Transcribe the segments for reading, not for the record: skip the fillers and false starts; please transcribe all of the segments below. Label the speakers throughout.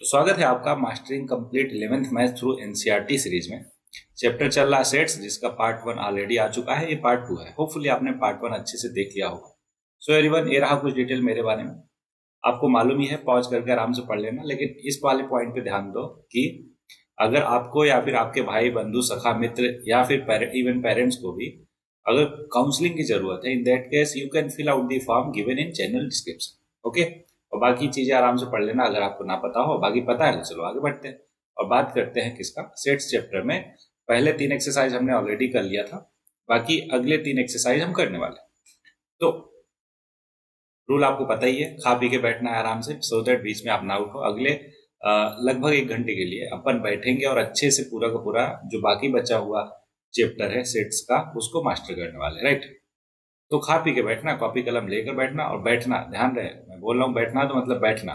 Speaker 1: तो स्वागत है आपका mastering complete 11th math through NCERT series में। चैप्टर चल रहा सेट्स, जिसका पार्ट 1 ऑलरेडी आ चुका है। ये पार्ट 2 है। होपफुली आपने पार्ट 1 अच्छे से देख लिया होगा। सो एवरीवन, ये रहा कुछ डिटेल मेरे बारे में। आपको मालूम ही है, पॉज करके आराम से पढ़ लेना। लेकिन इस वाले पॉइंट पे ध्यान दो कि अगर आपको या फिर आपके भाई बंधु सखा मित्र या फिर इवन पेरेंट्स को भी अगर काउंसलिंग की जरूरत है, in that case you can fill out the form given in channel description. Okay, और बाकी चीजें आराम से पढ़ लेना अगर आपको ना पता हो। बाकी पता है तो चलो आगे बढ़ते हैं और बात करते हैं किसका, सेट्स चैप्टर में। पहले 3 एक्सरसाइज हमने ऑलरेडी कर लिया था, बाकी अगले 3 एक्सरसाइज हम करने वाले हैं। तो रूल आपको पता ही है, खा पी के बैठना है आराम से, सो दैट बीच में आप ना उठो। अगले लगभग 1 घंटे के लिए अपन बैठेंगे और अच्छे से पूरा का पूरा जो बाकी बचा हुआ चैप्टर है सेट्स का, उसको मास्टर करने वाले, राइट। तो खा पी के बैठना, कॉपी कलम लेकर बैठना, और बैठना, ध्यान रहे मैं बोल रहा हूँ बैठना तो मतलब बैठना।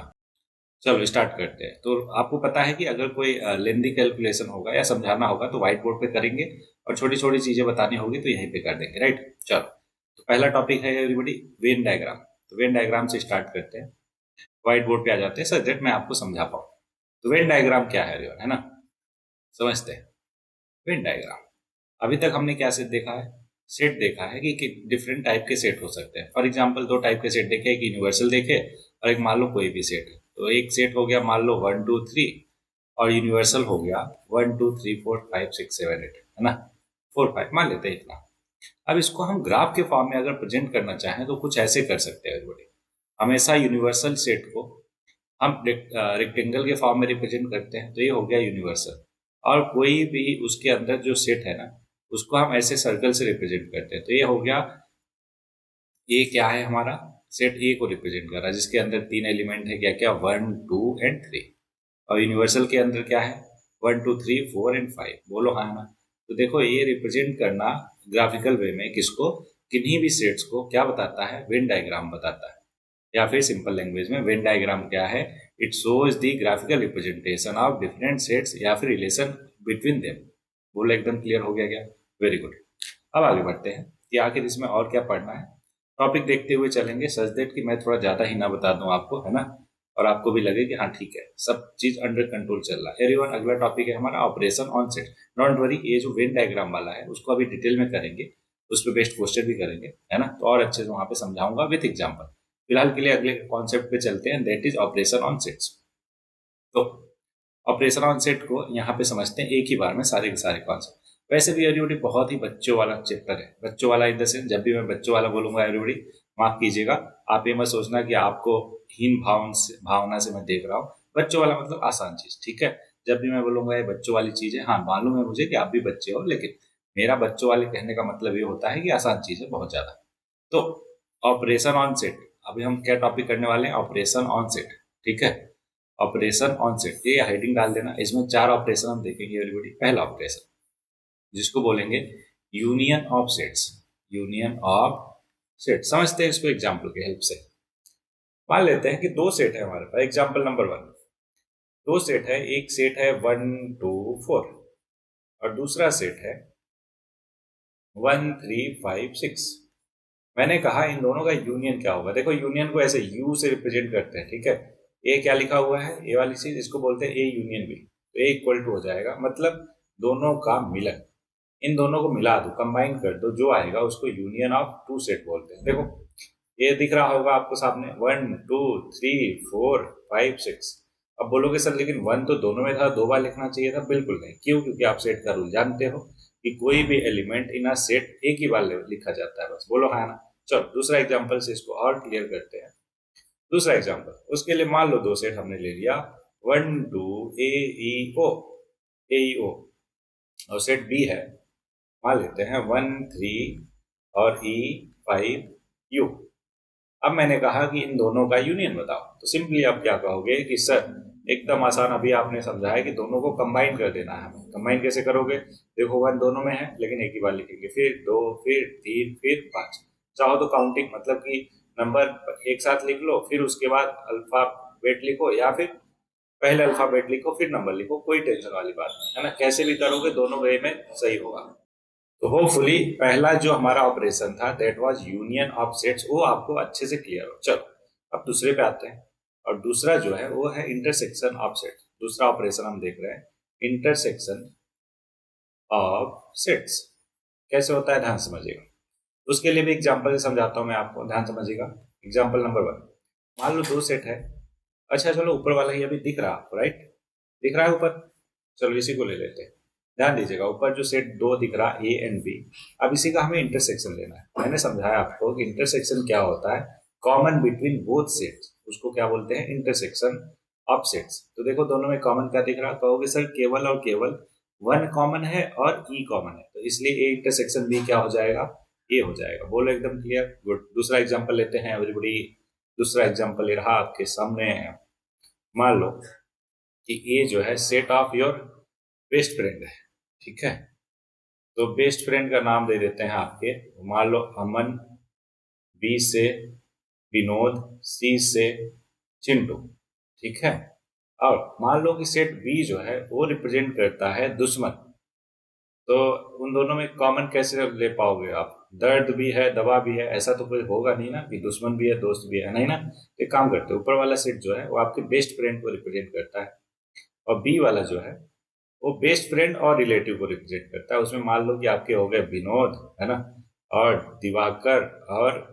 Speaker 1: चलो स्टार्ट करते हैं। तो आपको पता है कि अगर कोई लेंदी कैलकुलेशन होगा या समझाना होगा तो व्हाइट बोर्ड पे करेंगे, और छोटी छोटी चीजें बतानी होगी तो यहीं पे कर देंगे, राइट। चलो, तो पहला टॉपिक है एवरीबॉडी, वेन डायग्राम। तो वेन डायग्राम से स्टार्ट करते हैं। व्हाइट बोर्ड पे आ जाते हैं सर, दैट मैं आपको समझा पाऊँ। तो वेन डायग्राम क्या है everyone, है ना, समझते हैं। वेन डायग्राम, अभी तक हमने क्या सेट देखा है, सेट देखा है कि डिफरेंट टाइप के सेट हो सकते हैं। फॉर एग्जांपल 2 टाइप के सेट देखे, एक यूनिवर्सल देखे और एक मान लो कोई भी सेट है। तो एक सेट हो गया मान लो 1 2 3, और यूनिवर्सल हो गया 1 2 3 4 5 6 7 8, है ना, 4 5 मान लेते हैं इतना। अब इसको हम ग्राफ के फॉर्म में अगर प्रेजेंट करना चाहें तो कुछ ऐसे कर सकते हैं everybody। हमेशा यूनिवर्सल सेट को हम रेक्टेंगल के फॉर्म में रिप्रेजेंट करते हैं, तो ये हो गया यूनिवर्सल। और कोई भी उसके अंदर जो सेट है ना, उसको हम ऐसे सर्कल से रिप्रेजेंट करते हैं। तो ये हो गया, ये क्या है हमारा, सेट ए को रिप्रेजेंट कर रहा है, जिसके अंदर 3 एलिमेंट है, क्या क्या, 1 2 एंड 3। और यूनिवर्सल के अंदर क्या है, 1 2 3 4 एंड 5। बोलो हाँ ना। तो देखो, ये रिप्रेजेंट करना ग्राफिकल वे में किसको, किन्हीं भी सेट्स को क्या बताता है, वेन डायग्राम बताता है। या फिर सिंपल लैंग्वेज में वेन डायग्राम क्या है, it shows the graphical representation of different sets या फिर रिलेशन बिटवीन देम। बोलो एकदम क्लियर हो गया क्या, वेरी गुड। अब आगे बढ़ते हैं कि आखिर इसमें और क्या पढ़ना है। टॉपिक देखते हुए चलेंगे, सच दैट कि मैं थोड़ा ज्यादा ही ना बता दूं आपको, है ना, और आपको भी लगे कि हाँ ठीक है, सब चीज अंडर कंट्रोल चल रहा है। एवरीवन, अगला टॉपिक है हमारा operation on set. Don't worry, ये जो वेन डायग्राम वाला है उसको अभी डिटेल में करेंगे, उस पर बेस्ट क्वेश्चन भी करेंगे, है ना, तो और अच्छे से वहां पे समझाऊंगा विथ एग्जाम्पल। फिलहाल के लिए अगले कॉन्सेप्ट पे चलते हैं, that is operation on sets. तो ऑपरेशन ऑन सेट को यहाँ पे समझते हैं एक ही बार में सारे के सारे कॉन्सेप्ट। वैसे भी एवरीबॉडी बहुत ही बच्चों वाला चैप्टर है, बच्चों वाला इन द सेंस, जब भी मैं बच्चों वाला बोलूंगा एवरीबॉडी माफ कीजिएगा, आप ये मत सोचना कि आपको हीन भावना से मैं देख रहा हूँ। बच्चों वाला मतलब आसान चीज, ठीक है। जब भी मैं बोलूंगा ये बच्चों वाली चीज है, हाँ मालूम है मुझे कि आप भी बच्चे हो, लेकिन मेरा बच्चों वाले कहने का मतलब ये होता है कि आसान चीज है बहुत ज्यादा। तो ऑपरेशन ऑन सेट, अभी हम क्या टॉपिक करने वाले हैं, ऑपरेशन ऑन सेट, ठीक है। ऑपरेशन ऑन सेट, ये हेडिंग डाल देना। इसमें 4 ऑपरेशन हम देखेंगे एवरीबॉडी। पहला ऑपरेशन जिसको बोलेंगे union of sets, union of set. समझते हैं इसको एग्जाम्पल के हेल्प से। मान लेते हैं कि 2 सेट है हमारे पास, एग्जाम्पल नंबर 1। 2 सेट है, एक सेट है 1 2 4 और दूसरा सेट है 1 3 5 6। मैंने कहा इन दोनों का यूनियन क्या होगा। देखो, यूनियन को ऐसे यू से रिप्रेजेंट करते हैं, ठीक है। ए क्या लिखा हुआ है, ए वाली चीज, इसको बोलते हैं ए यूनियन बी। तो ए इक्वल टू हो जाएगा, मतलब दोनों का मिलन। इन दोनों को मिला दो, कंबाइन कर दो, जो आएगा उसको यूनियन ऑफ 2 सेट बोलते हैं। देखो, ये दिख रहा होगा आपको सामने, 1 2 3 4 5 6। अब बोलोगे सर लेकिन 1 तो दोनों में था, 2 बार लिखना चाहिए था। बिल्कुल नहीं, क्यों, क्योंकि आप सेट का रूल जानते हो कि कोई भी एलिमेंट इन अ सेट एक ही बार लिखा जाता है, बस। बोलो हाँ ना। चलो दूसरा एग्जांपल से इसको और क्लियर करते हैं। दूसरा एग्जांपल, उसके लिए मान लो 2 सेट हमने ले लिया, 1 2 ए ई ओ, ए ई ओ, और सेट बी है, मान लेते हैं 1 3 और ई 5 यू। अब मैंने कहा कि इन दोनों का यूनियन बताओ, तो सिंपली आप क्या कहोगे कि सर एकदम आसान, अभी आपने समझाया कि दोनों को कंबाइन कर देना है हमें। कंबाइन कैसे करोगे, देखो 1 दोनों में है लेकिन एक ही बार लिखेंगे, फिर 2 फिर 3 फिर 5। चाहो तो काउंटिंग, मतलब कि नंबर एक साथ लिख लो, फिर उसके बाद अल्फाबेट लिखो, या फिर पहले अल्फाबेट लिखो फिर नंबर लिखो, कोई टेंशन वाली बात नहीं है ना। कैसे भी करोगे दोनों वे में सही होगा। तो होपफुली पहला जो हमारा ऑपरेशन था that was union of sets, वो आपको अच्छे से क्लियर हो। चलो अब दूसरे पे आते हैं। और दूसरा जो है वो है इंटरसेक्शन ऑफ सेट। दूसरा ऑपरेशन हम देख रहे हैं इंटरसेक्शन ऑफ सेट्स। कैसे होता है ध्यान समझिएगा। उसके लिए भी एग्जांपल समझाता हूं मैं आपको, ध्यान समझिएगा। एग्जांपल नंबर 1, मान लो दो सेट है। अच्छा चलो ऊपर वाला ही अभी दिख रहा आपको, राइट? दिख रहा है ऊपर, चलो इसी को ले लेते हैं। ध्यान दीजिएगा, ऊपर जो सेट दो दिख रहा ए एंड बी, अब इसी का हमें इंटरसेक्शन लेना है। मैंने समझाया आपको कि इंटरसेक्शन क्या होता है, कॉमन बिटवीन बोथ सेट्स, उसको क्या बोलते हैं, इंटरसेक्शन ऑफ सेट्स। तो देखो दोनों में कॉमन क्या दिख रहा है, कहोगे सर केवल और केवल वन कॉमन है और ई कॉमन है, तो इसलिए ए इंटरसेक्शन बी क्या हो जाएगा, ए हो जाएगा। बोलो एकदम क्लियर, गुड। दूसरा एग्जांपल लेते हैं एवरीबॉडी। दूसरा एग्जांपल ये रहा आपके सामने। मान लो कि ए जो है set of your best friend है, ठीक है? तो बेस्ट फ्रेंड का नाम दे देते हैं आपके, मान लो अमन, बी से विनोद, सी से चिंटू, ठीक है? और मान लो कि सेट बी जो है वो रिप्रेजेंट करता है दुश्मन। तो उन दोनों में कॉमन कैसे ले पाओगे आप? दर्द भी है, दवा भी है, ऐसा तो कोई होगा नहीं ना कि दुश्मन भी है दोस्त भी है, नहीं ना। एक काम करते हैं, ऊपर वाला सेट जो है वो आपके बेस्ट फ्रेंड को रिप्रेजेंट करता है, और बी वाला जो है वो बेस्ट फ्रेंड और रिलेटिव को रिप्रेजेंट करता है। उसमें मान लो कि आपके हो गए विनोद, है ना, और दिवाकर, और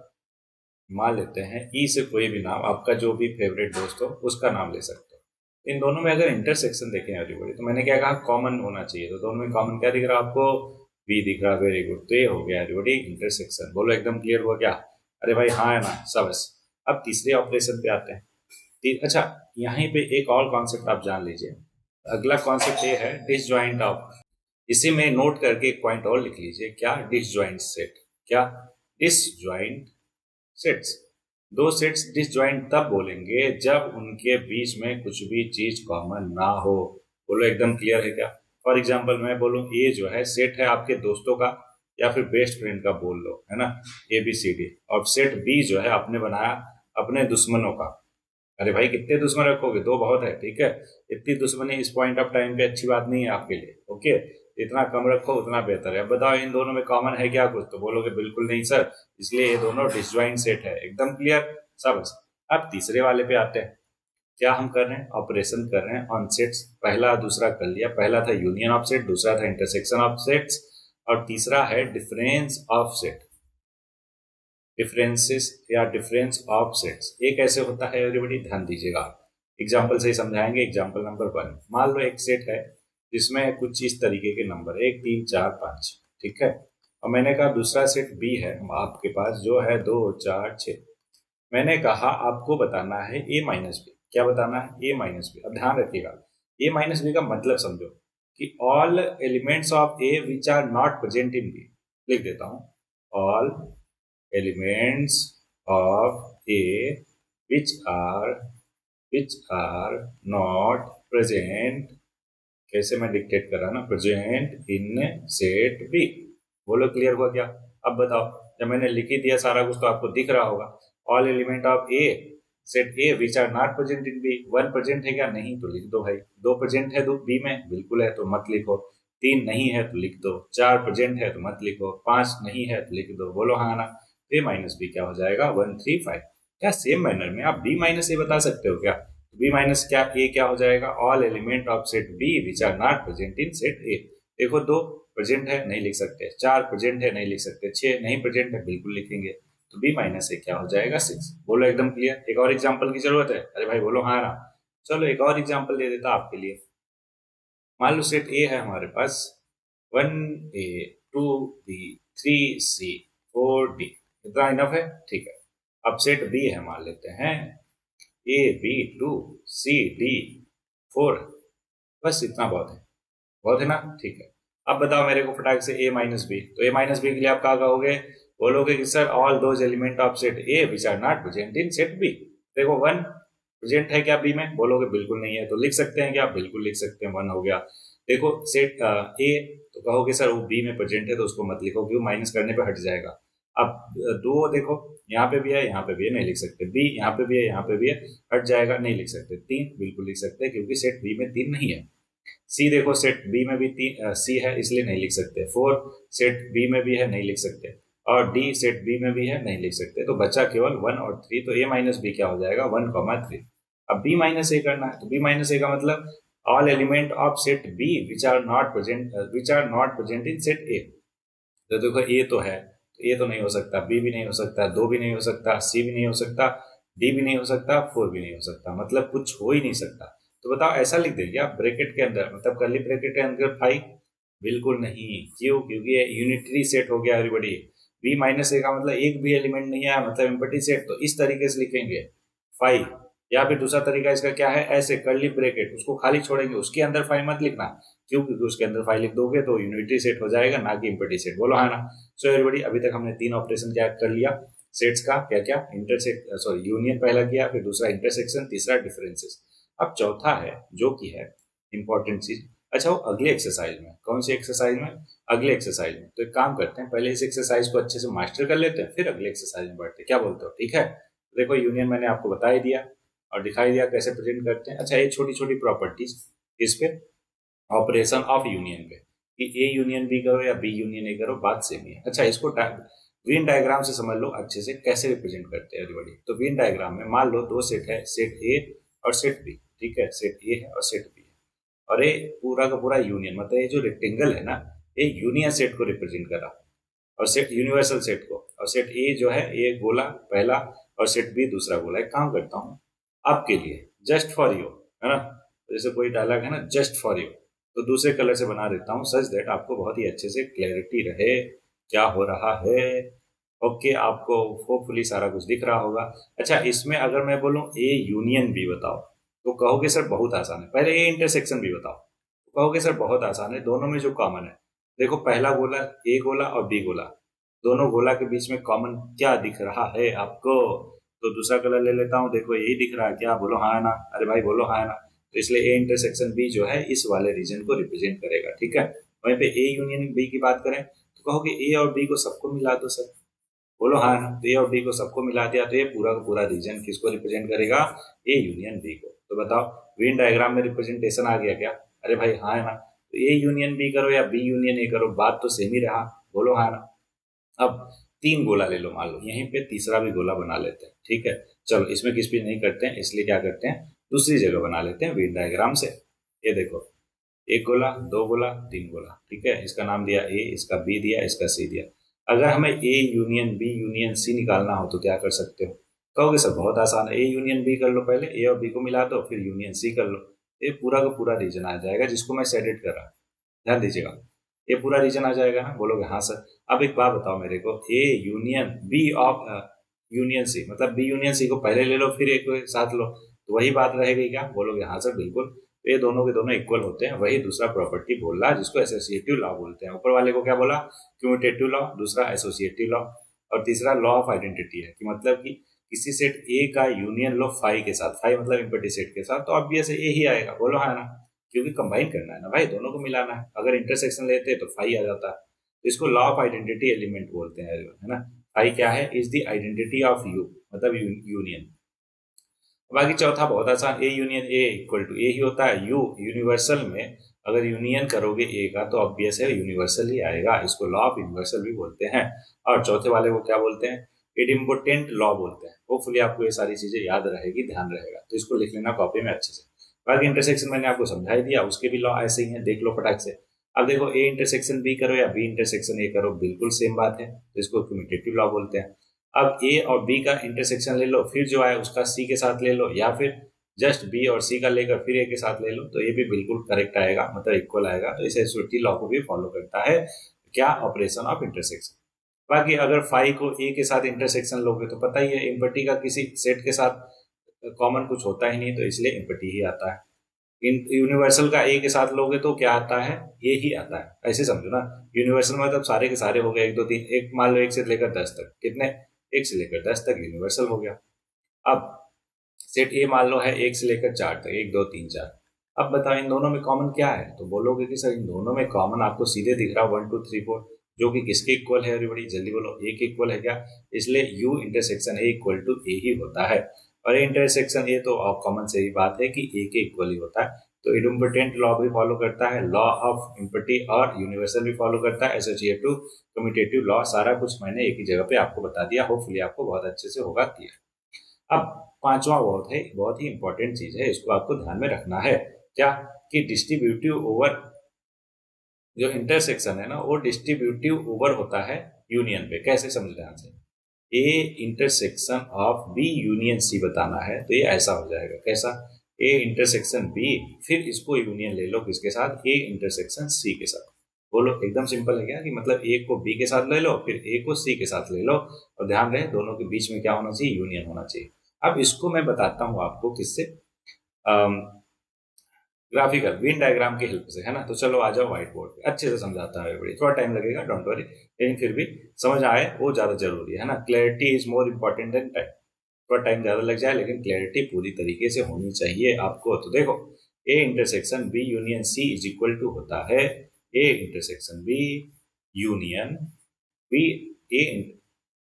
Speaker 1: मान लेते हैं ई से कोई भी नाम, आपका जो भी फेवरेट दोस्त हो उसका नाम ले सकते हो। इन दोनों में अगर इंटरसेक्शन देखें एवरीबॉडी, तो मैंने क्या कहा, कॉमन होना चाहिए। तो दोनों में कॉमन क्या दिख रहा है आपको, बी दिख रहा, वेरी गुड। तो ये हो गया एवरीबॉडी इंटरसेक्शन। बोलो एकदम क्लियर हुआ क्या? अरे भाई हाँ है ना, सबस। अब तीसरे ऑपरेशन पे आते हैं। अच्छा, यहीं पे एक और कॉन्सेप्ट आप जान लीजिए। अगला कॉन्सेप्ट ये है डिसजॉइंट ऑफ। इसी में नोट करके एक पॉइंट और लिख लीजिए, क्या, डिसजॉइंट सेट। क्या, डिसजॉइंट सेट्स। दो सेट्स डिसजॉइंट तब बोलेंगे जब उनके बीच में कुछ भी चीज कॉमन ना हो। बोलो एकदम क्लियर है क्या? फॉर एग्जाम्पल मैं बोलूं ए जो है सेट है आपके दोस्तों का या फिर बेस्ट फ्रेंड का, बोल लो, है ना, ए बी सी डी। और सेट बी जो है आपने बनाया अपने दुश्मनों का। अरे भाई कितने दुश्मन रखोगे, दो बहुत है, ठीक है? इतनी दुश्मनी इस पॉइंट ऑफ टाइम पे अच्छी बात नहीं है आपके लिए, ओके? इतना कम रखो उतना बेहतर है। अब बताओ इन दोनों में कॉमन है क्या कुछ? तो बोलोगे बिल्कुल नहीं सर, इसलिए ये दोनों डिसजॉइंट सेट है। एकदम क्लियर सब। अब तीसरे वाले पे आते हैं। क्या हम कर रहे हैं, ऑपरेशन कर रहे हैं ऑन सेट्स। पहला दूसरा कर लिया, पहला था यूनियन ऑफ सेट, दूसरा था इंटरसेक्शन ऑफ सेट्स, और तीसरा है डिफरेंस ऑफ सेट। डिफरेंसेस या डिफरेंस ऑफ सेट्स, ये कैसे होता है एवरीबॉडी, ध्यान दीजिएगा। एग्जाम्पल से ही समझाएंगे। एग्जाम्पल नंबर 1, मान लो एक सेट है जिसमें कुछ इस तरीके के नंबर 1 3 4 5, ठीक है? और मैंने कहा दूसरा सेट बी है आपके पास जो है 2 4 6। मैंने कहा आपको बताना है ए माइनस बी। क्या बताना है, ए माइनस बी। अब ध्यान रखिएगा, ए माइनस बी का मतलब समझो कि all elements of A which are not present in B. लिख देता हूं, all elements of A which are not present, कैसे मैं डिक्टेट कर रहा ना, प्रेजेंट इन सेट बी। बोलो क्लियर हुआ क्या? अब बताओ, जब मैंने लिख ही दिया सारा कुछ तो आपको दिख रहा होगा। All element of A set A which are not present in B. 1 present है क्या? नहीं, तो लिख दो भाई। 2 प्रेजेंट है तो बी में, बिल्कुल है तो मत लिखो। 3 नहीं है तो लिख दो। 4 प्रेजेंट है तो मत लिखो। 5 नहीं है तो लिख दो। बोलो हाँ ना। ए माइनस बी क्या हो जाएगा, 1 3 5। क्या सेम मैनर में आप बी माइनस ए बता सकते हो क्या? बी माइनस क्या ए क्या हो जाएगा, all element of set B which are not present in set A. देखो 2 प्रेजेंट है, नहीं लिख सकते। 4 प्रेजेंट है, नहीं लिख सकते। 6 नहीं प्रेजेंट है, बिल्कुल लिखेंगे। तो बी माइनस ए क्या हो जाएगा, 6। बोलो एकदम क्लियर। एक और एग्जाम्पल की जरूरत है? अरे भाई बोलो हाँ ना। चलो एक और एग्जाम्पल दे देता आपके लिए। मान लो सेट ए है हमारे पास, 1A 2B 3C 4D। इतना इनफ है, ठीक है? अब सेट बी है, मान लेते हैं AB 2CD 4। बस इतना बहुत है, बहुत है ना, ठीक है? अब बताओ मेरे को फटाक से ए माइनस बी। तो ए माइनस बी के लिए आप क्या कहोगे, बोलोगे कि sir all those element of set A which are not present in set B. देखो 1 प्रेजेंट है क्या बी में? बोलोगे बिल्कुल नहीं है। तो लिख सकते हैं क्या? बिल्कुल लिख सकते हैं, 1 हो गया। देखो सेट ए, तो कहोगे सर वो बी में प्रेजेंट है तो उसको मत लिखो, क्यों, माइनस करने पे हट जाएगा। अब 2 देखो, यहाँ पे भी है यहाँ पे भी है, नहीं लिख सकते। बी यहाँ पे भी है यहाँ पे भी है, हट जाएगा, नहीं लिख सकते। 3 बिल्कुल लिख सकते हैं क्योंकि सेट बी में 3 नहीं है। सी देखो सेट बी में भी 3 सी है इसलिए नहीं लिख सकते। 4 सेट बी में भी है, नहीं लिख सकते। और डी सेट बी में भी है, नहीं लिख सकते। तो बचा केवल 1 और 3। तो ए माइनस बी क्या हो जाएगा, 1 3। अब बी माइनस ए करना है, तो बी माइनस ए का मतलब all element of set B which are not present in set A. तो देखो ए तो है, तो ए तो नहीं हो सकता, बी भी नहीं हो सकता, 2 भी नहीं हो सकता, सी भी नहीं हो सकता, डी भी नहीं हो सकता, 4 भी नहीं हो सकता, मतलब कुछ हो ही नहीं सकता। तो बताओ ऐसा लिख देंगे आप ब्रैकेट के अंदर, मतलब कर्ली ब्रैकेट के अंदर 5? बिल्कुल नहीं। क्यों? क्योंकि ये यूनिटरी सेट हो गया एवरीबॉडी। बी माइनस ए का मतलब एक भी एलिमेंट नहीं आया, मतलब एम्प्टी सेट। तो इस तरीके से लिखेंगे 5। या फिर दूसरा तरीका इसका क्या है, ऐसे कर्ली ब्रैकेट उसको खाली छोड़ेंगे, उसके अंदर 5 मत लिखना। क्यों? क्योंकि उसके अंदर 5 लिख दोगे तो यूनिटरी सेट हो जाएगा, ना कि एम्प्टी सेट। बोलो है ना? सो एवरीबॉडी, अभी तक हमने 3 ऑपरेशन क्या कर लिया सेट्स का, क्या क्या, इंटरसेक्ट सॉरी यूनियन पहला किया, फिर दूसरा इंटरसेक्शन, तीसरा डिफरेंसेस। अब चौथा है जो कि है इंपॉर्टेंट चीज। अच्छा, वो अगले एक्सरसाइज में, कौन सी एक्सरसाइज में? अगले एक्सरसाइज में। तो एक काम करते हैं, पहले इस एक्सरसाइज को अच्छे से मास्टर कर लेते हैं, फिर अगले एक्सरसाइज में बढ़ते हैं। क्या बोलते हो? ठीक है। देखो यूनियन मैंने आपको बता ही दिया और दिखाई दिया कैसे प्रेजेंट करते हैं। अच्छा, ये छोटी छोटी प्रॉपर्टीज इस पे, ऑपरेशन ऑफ यूनियन पे, कि ए यूनियन बी करो या बी यूनियन ए करो, बात सेम ही है। अच्छा, इसको वेन डायग्राम से समझ लो अच्छे से कैसे रिप्रेजेंट करते हैं एवरीबॉडी। तो वेन डायग्राम में मान लो 2 सेट है, सेट ए और सेट बी। ठीक है, सेट ए है और सेट बी है, और ये पूरा का पूरा यूनियन, मतलब ये जो रेक्टेंगल है ना, ये यूनियन सेट को रिप्रेजेंट कर रहा है, और सेट यूनिवर्सल सेट को। और सेट ए जो है ये गोला पहला, और सेट बी दूसरा गोला। एक काम करता हूँ आपके लिए, जस्ट फॉर यू, है ना, जैसे कोई डायलॉग है ना, जस्ट फॉर यू, तो दूसरे कलर से बना देता हूँ सच दैट आपको बहुत ही अच्छे से क्लैरिटी रहे क्या हो रहा है। ओके, आपको होपफुली सारा कुछ दिख रहा होगा। अच्छा, इसमें अगर मैं बोलूँ ए यूनियन बी बताओ, तो कहोगे सर बहुत आसान है। पहले ए इंटरसेक्शन भी बताओ, तो कहोगे सर बहुत आसान है। दोनों में जो कॉमन है, देखो पहला गोला, ए गोला और बी गोला, दोनों गोला के बीच में कॉमन क्या दिख रहा है आपको? तो दूसरा कलर ले लेता हूँ, देखो यही दिख रहा है क्या? बोलो हाँ है ना? अरे भाई बोलो हाँ है ना? तो इसलिए ए इंटरसेक्शन बी जो है इस वाले रीजन को रिप्रेजेंट करेगा। ठीक है, वहीं पे ए यूनियन बी की बात करें तो कहोगे ए और बी को सबको मिला दो सर। बोलो हाँ ना? तो ए और बी को सबको मिला दिया, तो ये पूरा का पूरा रीजन किसको रिप्रेजेंट करेगा? ए यूनियन बी को। तो बताओ वेन डायग्राम में रिप्रेजेंटेशन आ गया क्या? अरे भाई हाँ है ना? तो ए यूनियन बी करो या बी यूनियन ए करो, बात तो सेम ही रहा। बोलो हाँ ना? अब 3 गोला ले लो, मान लो यहीं पे तीसरा भी गोला बना लेते हैं। ठीक है, चलो इसमें किस पे नहीं करते हैं, इसलिए क्या करते हैं, दूसरी जगह बना लेते हैं वेन डायग्राम से। ये देखो, एक गोला, 2 गोला, 3 गोला। ठीक है, इसका नाम दिया ए, इसका बी दिया, इसका सी दिया। अगर हमें A union B union C निकालना हो तो क्या कर सकते हो? कहोगे सर बहुत आसान है, ए यूनियन बी कर लो, पहले ए और बी को मिला दो, फिर यूनियन सी कर लो। ये पूरा का पूरा रीजन आ जाएगा जिसको मैं सेडेड कर रहा। ध्यान दीजिएगा, ये पूरा रीजन आ जाएगा ना? बोलोगे हाँ सर। अब एक बात बताओ मेरे को, A union B of union C, मतलब बी यूनियन सी को पहले ले लो फिर एक साथ लो, तो वही बात रहेगी क्या? बोलोगे हाँ सर बिल्कुल। तो ये दोनों के दोनों इक्वल होते हैं, वही दूसरा प्रॉपर्टी बोल रहा है जिसको एसोसिएटिव लॉ बोलते हैं। ऊपर वाले को क्या बोला? क्यूमुटेटिव लॉ, दूसरा एसोसिएटिव लॉ, और तीसरा लॉ ऑफ आइडेंटिटी है, कि मतलब कि किसी सेट ए का यूनियन लो फाई के साथ, फाई मतलब इम्पटी सेट के साथ, तो ऑब्वियस ए ही आएगा। बोलो हाँ ना? क्योंकि कंबाइन करना है ना भाई, दोनों को मिलाना है। अगर इंटरसेक्शन लेते तो फाई आ जाता है। तो इसको लॉ ऑफ आइडेंटिटी एलिमेंट बोलते हैं, है ना? फाई क्या है? Is the identity of U, मतलब यूनियन। बाकी चौथा बहुत आसान, A union A equal to A ही होता है। यू यूनिवर्सल में अगर यूनियन करोगे ए का तो ऑब्वियस है यूनिवर्सल ही आएगा, इसको लॉ ऑफ यूनिवर्सल भी बोलते हैं। और चौथे वाले को क्या बोलते हैं? इडिम्पोटेंट लॉ बोलते हैं। होपफुली आपको ये सारी चीजें याद रहेगी, ध्यान रहेगा, तो इसको लिख लेना कॉपी में अच्छे से। बाकी इंटरसेक्शन मैंने आपको समझा ही दिया, उसके भी लॉ ऐसे ही हैं, देख लो फटाक से। अब देखो ए इंटरसेक्शन बी करो या बी इंटरसेक्शन ए करो, बिल्कुल सेम बात है, तो इसको कम्यूटेटिव लॉ बोलते हैं। अब ए और बी का इंटरसेक्शन ले लो, फिर जो आए उसका सी के साथ ले लो, या फिर जस्ट बी और सी का लेकर फिर ए के साथ ले लो, तो ये भी बिल्कुल करेक्ट आएगा, मतलब इक्वल आएगा। तो इस एसोसिएटिव लॉ को भी फॉलो करता है क्या? Operation of intersection. बाकी अगर फाई को ए के साथ इंटरसेक्शन लोगे तो पता ही है इम्पटी का किसी सेट के साथ कॉमन कुछ होता ही नहीं, तो इसलिए इम्पटी ही आता है। यूनिवर्सल का ए के साथ लोगे तो क्या आता है? ये ही आता है, ऐसे समझो ना। यूनिवर्सल मतलब सारे के सारे हो गए, 1 2 3, एक मान लो 1 से लेकर 10 तक, कितने? 1 से लेकर 10 तक यूनिवर्सल हो गया। अब सेट ए मान लो है 1 से लेकर 4 तक, 1 2 3 4। अब बताओ इन दोनों में कॉमन क्या है? तो बोलोगे कि सर इन दोनों में कॉमन आपको सीधे दिख रहा है 1 2 3 4, जो कि किसके इक्वल है? एवरीबॉडी जल्दी बोलो, ए के इक्वल है क्या? इसलिए U intersection A equal to A ही होता है। और इंटरसेक्शन ए तो कॉमन से ही बात है कि ए के इक्वल ही होता है। तो इडम्पोटेंट लॉ भी फॉलो करता है, लॉ ऑफ इम्पटी और यूनिवर्सल भी फॉलो करता है, एसोसिएटिव कम्यूटेटिव लॉ, सारा कुछ मैंने एक ही जगह पे आपको बता दिया। होपफुली आपको बहुत अच्छे से होगा क्लियर। अब पांचवा बहुत ही इंपॉर्टेंट चीज है, इसको आपको ध्यान में रखना है। क्या कि डिस्ट्रीब्यूटिव ओवर जो इंटरसेक्शन है ना, वो डिस्ट्रीब्यूटिव ओवर होता है यूनियन पे। कैसे समझ ध्यान से, A intersection of B union C बताना है तो ये ऐसा हो जाएगा। कैसा, ए इंटरसेक्शन बी, फिर इसको यूनियन ले लो किसके साथ, ए इंटरसेक्शन सी के साथ। बोलो एकदम सिंपल है क्या, कि मतलब ए को बी के साथ ले लो, फिर ए को सी के साथ ले लो, और ध्यान रहे दोनों के बीच में क्या होना चाहिए, यूनियन होना चाहिए। अब इसको मैं बताता हूँ आपको किससे, ग्राफिकल वेन डायग्राम की हेल्प से, है ना। तो चलो आ जाओ व्हाइट बोर्ड पे, अच्छे से समझाता है बड़ी, थोड़ा टाइम लगेगा, डोंट वरी, लेकिन फिर भी समझ आए वो ज्यादा जरूरी है ना। Clarity is more important than time. थोड़ा टाइम ज्यादा लग जाए लेकिन क्लैरिटी पूरी तरीके से होनी चाहिए आपको। तो देखो, A intersection B union C is equal to होता है A intersection B union B A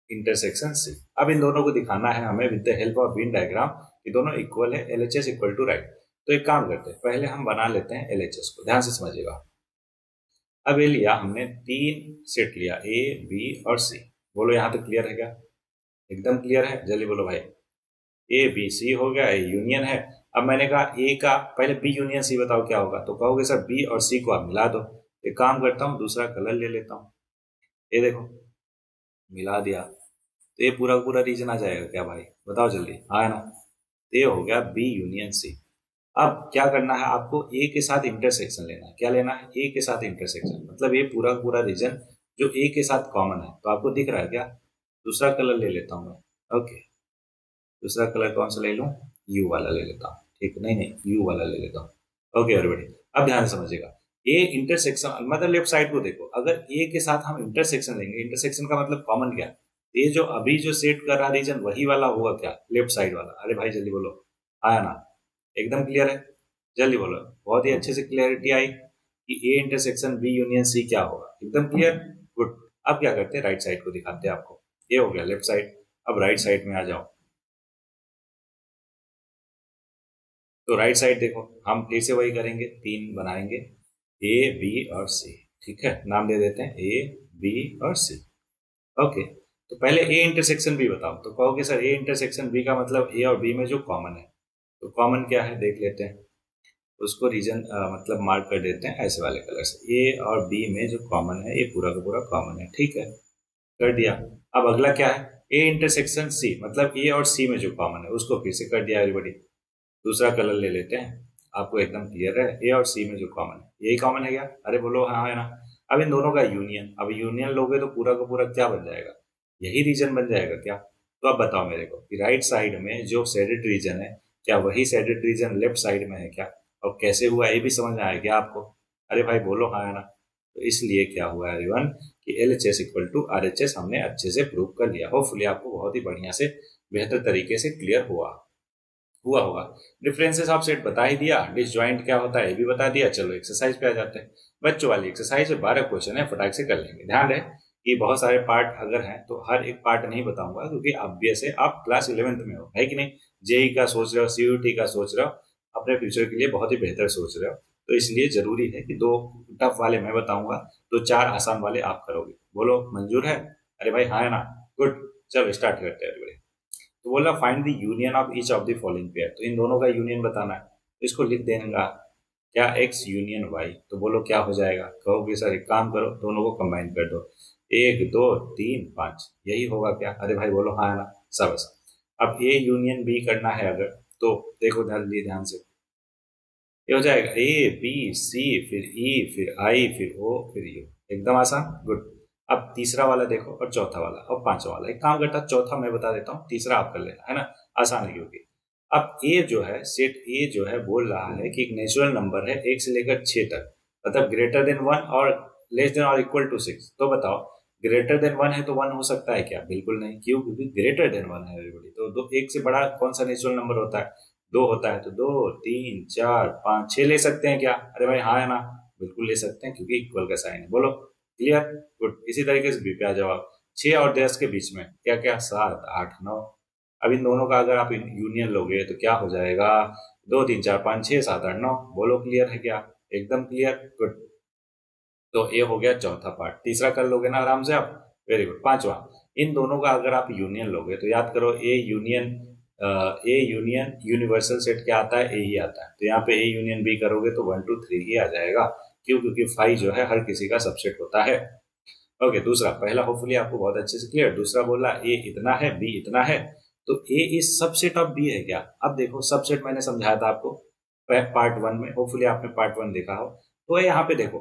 Speaker 1: intersection C. अब इन दोनों को दिखाना है हमें with the help of Venn diagram, ये दोनों इक्वल है, एलएचएस इक्वल टू राइट। तो एक काम करते हैं, पहले हम बना लेते हैं एलएचएस को, ध्यान से समझिएगा। अब ये लिया हमने, तीन सेट लिया, ए बी और सी। बोलो यहाँ तक क्लियर है क्या, एकदम क्लियर है, जल्दी बोलो भाई। ए बी सी हो गया, ए यूनियन है। अब मैंने कहा ए का पहले बी यूनियन सी बताओ क्या होगा, तो कहोगे सर बी और सी को आप मिला दो। एक काम करता हूँ, दूसरा कलर ले लेता हूँ, ये देखो मिला दिया, तो ये पूरा पूरा रीजन आ जाएगा क्या भाई, बताओ जल्दी, आया ना। तो ये हो गया बी यूनियन सी। अब क्या करना है आपको, ए के साथ इंटरसेक्शन लेना है। क्या लेना है, ए के साथ इंटरसेक्शन, मतलब ये पूरा पूरा रीजन जो ए के साथ कॉमन है। तो आपको दिख रहा है क्या, दूसरा कलर ले लेता हूँ मैं। ओके, दूसरा कलर कौन सा ले लूँ, यू वाला ले लेता हूँ, ठीक, नहीं यू वाला ले लेता हूँ। ओके एवरीबॉडी, अब ध्यान से समझिएगा, ए इंटरसेक्शन मतलब लेफ्ट साइड को देखो, अगर ए के साथ हम इंटरसेक्शन लेंगे, इंटरसेक्शन का मतलब कॉमन क्या, ये जो अभी जो सेट कर रहा रीजन वही वाला होगा क्या, लेफ्ट साइड वाला। अरे भाई जल्दी बोलो, आया ना, एकदम क्लियर है, जल्दी बोलो। बहुत ही अच्छे से क्लियरिटी आई कि A intersection B union C क्या होगा, एकदम क्लियर, गुड। अब क्या करते हैं, राइट साइड को दिखाते हैं आपको। ये हो गया लेफ्ट साइड, अब राइट साइड में आ जाओ। तो राइट साइड देखो, हम फिर से वही करेंगे, तीन बनाएंगे, ए बी और सी, ठीक है, नाम दे देते हैं ए बी और सी। ओके, तो पहले ए इंटरसेक्शन बी बताओ, तो कहोगे सर ए इंटरसेक्शन बी का मतलब ए और बी में जो कॉमन है, तो कॉमन क्या है देख लेते हैं, उसको रीजन मतलब मार्क कर देते हैं ऐसे वाले कलर से। ए और बी में जो कॉमन है, ये पूरा का पूरा कॉमन है, ठीक है, कर दिया। अब अगला क्या है, ए इंटरसेक्शन सी, मतलब ए और सी में जो कॉमन है उसको फिर से कर दिया एवरीबॉडी। दूसरा कलर ले लेते हैं, आपको एकदम क्लियर है, ए और सी में जो कॉमन है यही कॉमन है क्या, अरे बोलो हाँ है ना। अब इन दोनों का यूनियन, अब यूनियन लोगे तो पूरा का पूरा क्या बन जाएगा, यही रीजन बन जाएगा क्या। तो अब बताओ मेरे को कि राइट साइड में जो शेडेड रीजन है, क्या वही शेडेड रीजन लेफ्ट साइड में है क्या, और कैसे हुआ ये भी समझ में आया क्या आपको, अरे भाई बोलो हाँ है ना। तो इसलिए क्या हुआ एवरीवन कि L H S equal to R H S हमने अच्छे से प्रूव कर लिया। होपफुली आपको बहुत ही बढ़िया से बेहतर तरीके से क्लियर हुआ होगा। डिफरेंसेस ऑफ सेट बता ही दिया, डिसजॉइंट क्या होता है ये भी बता दिया। चलो एक्सरसाइज पे आ जाते हैं। बच्चों वाली एक्सरसाइज है, 12 क्वेश्चन है, फटाक से कर लेंगे। ध्यान रहे कि बहुत सारे पार्ट अगर हैं तो हर एक पार्ट नहीं बताऊंगा, क्योंकि ऑब्वियस है आप क्लास 11th में हो, है कि नहीं। जेई का सोच रहे हो, सीयूटी का सोच रहे हो, अपने फ्यूचर के लिए बहुत ही बेहतर सोच रहे हो, तो इसलिए जरूरी है कि 2 टफ वाले मैं बताऊंगा, तो 4 आसान वाले आप करोगे। बोलो मंजूर है, अरे भाई हाँ है ना, गुड। चलो स्टार्ट करते हैं। तो बोला find the union of each of the following pair, तो इन दोनों का यूनियन बताना है, तो इसको लिख देगा क्या, एक्स यूनियन वाई। तो बोलो क्या हो जाएगा, कहोगे सर एक काम करो दोनों को कंबाइन कर दो, 1 2 3 5, यही होगा क्या, अरे भाई बोलो हाँ है ना, सब। अब ए यूनियन बी करना है अगर, तो देखो ध्यान से, ये हो जाएगा ए बी सी फिर ई फिर आई फिर ओ फिर यू, एकदम आसान, गुड। अब तीसरा वाला देखो और चौथा वाला और पांचवा वाला। एक काम करता, चौथा मैं बता देता हूँ, तीसरा आप कर लेना, है ना, आसान है क्योंकि। अब ए जो है, सेट ए जो है बोल रहा है कि एक नेचुरल नंबर है 1 से लेकर 6 तक, मतलब ग्रेटर देन 1 और लेस देन और इक्वल टू 6। तो बताओ ग्रेटर देन 1 है तो 1 हो सकता है क्या, बिल्कुल नहीं, क्यों, क्योंकि ग्रेटर देन 1 है एवरीबॉडी। तो दो, एक से बड़ा कौन सा नेचुरल नंबर होता है, 2 होता है, तो 2 3 4 5 6 ले सकते हैं क्या, अरे भाई हाँ है ना, बिल्कुल ले सकते हैं क्योंकि इक्वल का साइन है। बोलो क्लियर, गुड। इसी तरीके से बी पे आ जाओ आप, 6 और 10 के बीच में क्या क्या, 7 8 9। अब इन दोनों का अगर आप यूनियन लोगे तो क्या हो जाएगा, 2 3 4 5 6 7 8 9। बोलो क्लियर है क्या, एकदम क्लियर, गुड। तो ये हो गया चौथा पार्ट, तीसरा कर लोगे ना आराम से आप, वेरी गुड। पांचवा, इन दोनों का अगर आप यूनियन लोगे तो याद करो ए union A union universal set क्या आता है, ए ही आता है। तो यहाँ पे ए यूनियन बी करोगे तो 1 2 3 ही आ जाएगा। क्यों? क्योंकि फाई जो है हर किसी का सबसेट होता है। ओके, दूसरा, पहला होपफुली आपको बहुत अच्छे से क्लियर। दूसरा बोला ए इतना है, बी इतना है, तो A is subset of B है क्या? अब देखो, सबसेट मैंने समझाया था आपको पार्ट 1 में, होपफुली आपने पार्ट 1 देखा हो। तो यहाँ पे देखो,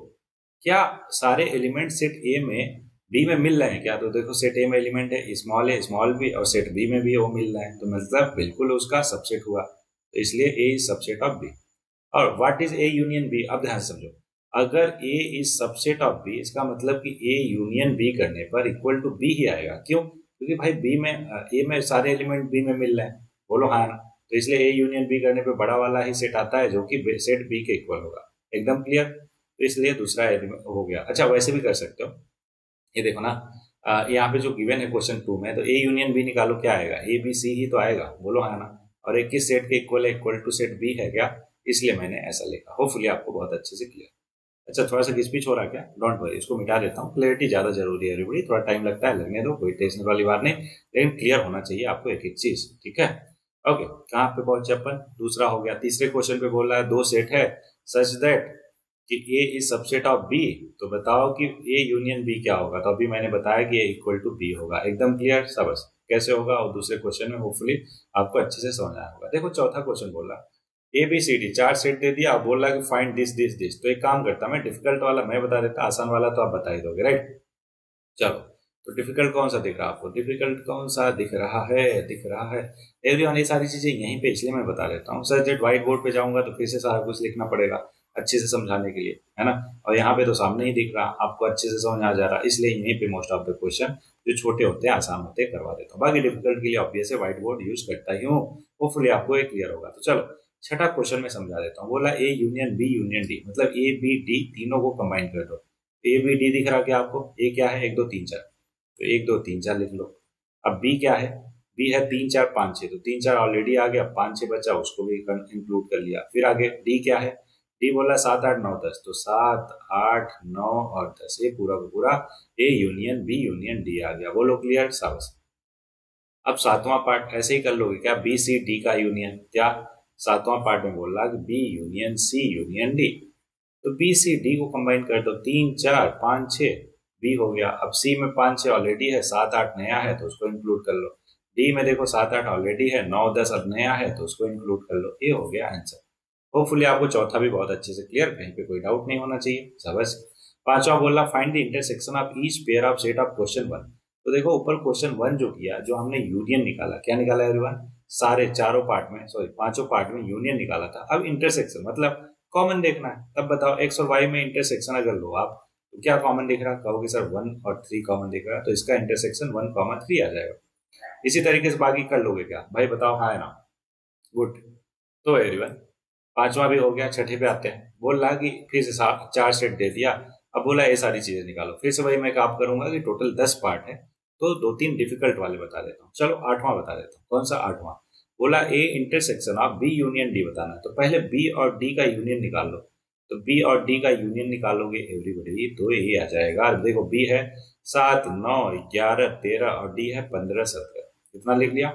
Speaker 1: क्या सारे एलिमेंट सेट ए में बी में मिल रहे हैं क्या? तो देखो, सेट ए में एलिमेंट है स्मॉल बी, और सेट बी में भी वो मिल रहे हैं, तो मतलब बिल्कुल उसका सबसेट हुआ। तो इसलिए A is subset of B. और what is A union B? अब ध्यान से समझो, अगर A is subset of B, इसका मतलब कि ए यूनियन बी करने पर इक्वल टू बी ही आएगा। क्यों? क्योंकि भाई बी में ए में सारे एलिमेंट बी में मिल रहे हैं। बोलो हाँ ना? तो इसलिए ए यूनियन बी करने पे बड़ा वाला ही सेट आता है जो कि सेट बी के इक्वल होगा। एकदम क्लियर? तो इसलिए दूसरा एलिमेंट हो गया। अच्छा, वैसे भी कर सकते हो, ये देखो ना, यहाँ पे जो गिवन है क्वेश्चन 2 में, तो ए यूनियन बी निकालो, क्या आएगा? ए बी सी ही तो आएगा। बोलो हाँ ना? और एक किस सेट के इक्वल है? इक्वल टू सेट बी है क्या? इसलिए मैंने ऐसा लिखा। होपफुली आपको बहुत अच्छे से क्लियर। अच्छा, थोड़ा सा घिसपिच हो रहा है क्या? डोंट वरी, इसको मिटा देता हूँ। क्लियरिटी ज्यादा जरूरी है एवरीबॉडी, थोड़ा टाइम लगता है, लगने दो, कोई टेंशन वाली बात नहीं, लेकिन क्लियर होना चाहिए आपको एक एक चीज। ठीक है? ओके, कहाँ पे पहुंचे अपन? दूसरा हो गया। तीसरे क्वेश्चन पे बोल रहा है दो सेट है सच दैट कि ए इज सबसेट ऑफ बी, तो बताओ कि ए यूनियन बी क्या होगा? तो अभी मैंने बताया कि ए इक्वल टू बी होगा। एकदम क्लियर सबस कैसे होगा, और दूसरे क्वेश्चन में होपफुली आपको अच्छे से समझ आया होगा। देखो, चौथा क्वेश्चन बोल रहा है ए बी सी डी, चार सेट दे दिया, बोल रहा है कि फाइंड दिस दिस दिस। तो एक काम करता, मैं डिफिकल्ट वाला मैं बता देता, आसान वाला तो आप बता ही दोगे, राइट? चलो, तो डिफिकल्ट कौन सा दिख रहा है आपको? डिफिकल्ट कौन सा दिख रहा है? दिख रहा है एवरीवन, ये सारी चीजें यहीं पे, इसलिए मैं बता देता हूँ। सर जब व्हाइट बोर्ड पे जाऊंगा तो फिर से सारा कुछ लिखना पड़ेगा अच्छे से समझाने के लिए, है ना? और यहाँ पे तो सामने ही दिख रहा, आपको अच्छे से समझ आ जा रहा, इसलिए यहीं पे मोस्ट ऑफ द क्वेश्चन जो छोटे होते हैं, आसान होते हैं, करवा देता हूँ। बाकी डिफिकल्ट के लिए ऑब्वियस है व्हाइट बोर्ड यूज करता ही हूँ। होपफुली आपको ये क्लियर होगा। तो चलो, छठा क्वेश्चन में समझा देता हूँ। बोला A union B union D, मतलब ए बी डी तीनों को कंबाइन कर दो। ए बी डी दिख रहा क्या आपको? ए क्या है? 1 2 3 4, तो 1 2 3 4 लिख लो। अब बी क्या है? बी है 3 4 5 6, तो 3 4 ऑलरेडी आ गया, 5 6 बचा, उसको भी इंक्लूड कर लिया। फिर आगे डी क्या है? डी बोला 7 8 9 10, तो 7 8 9 और 10, ये पूरा का पूरा A union B union D आ गया। बोलो क्लियर साबस? अब सातवां पार्ट ऐसे ही कर लोगे क्या? बी सी डी का यूनियन क्या? सातवां पार्ट में बोल रहा कि B union C union D, तो बी सी डी को कंबाइन कर दो। 3 4 5 6 बी हो गया। अब सी में 5 6 ऑलरेडी है, 7 8 नया है, तो उसको इंक्लूड कर लो। डी में देखो 7 8 ऑलरेडी है, 9 10 अब नया है, तो उसको इंक्लूड कर लो। ये हो गया आंसर। होपफुली आपको चौथा भी बहुत अच्छे से क्लियर, कहीं पे कोई डाउट नहीं होना चाहिए। सबस पांचवा बोला find the intersection of each pair of set of question 1। तो देखो, ऊपर क्वेश्चन 1 जो किया, जो हमने यूनियन निकाला, क्या निकाला एवरीवन? सारे चारों पार्ट में, सॉरी पांचों पार्ट में यूनियन निकाला था। अब इंटरसेक्शन मतलब कॉमन देखना है। तब बताओ, एक्स और वाई में इंटरसेक्शन अगर लो आप, तो क्या कॉमन दिख रहा? कहोगे सर 1 और 3 कॉमन दिख रहा है, तो इसका इंटरसेक्शन 1 3 आ जाएगा। इसी तरीके से बाकी कर लोगे क्या भाई? बताओ हाँ है ना? गुड। तो एवरीवन, पांचवा भी हो गया। छठे पे आते हैं। बोल रहा कि फिर से चार सेट दे दिया। अब बोला ये सारी चीजें निकालो। फिर से वही मैं काम करूंगा कि टोटल 10 पार्ट है, तो 2 3 डिफिकल्ट वाले बता देता हूँ। चलो, आठवां बता देता हूँ। कौन सा आठवां? बोला A intersection of B union D बताना है। तो पहले बी और डी का यूनियन निकाल लो। तो बी और डी का यूनियन निकालोगे एवरीबॉडी, तो ये आ जाएगा। देखो, बी है 7 9 11 13 और डी है 15 17, कितना लिख लिया?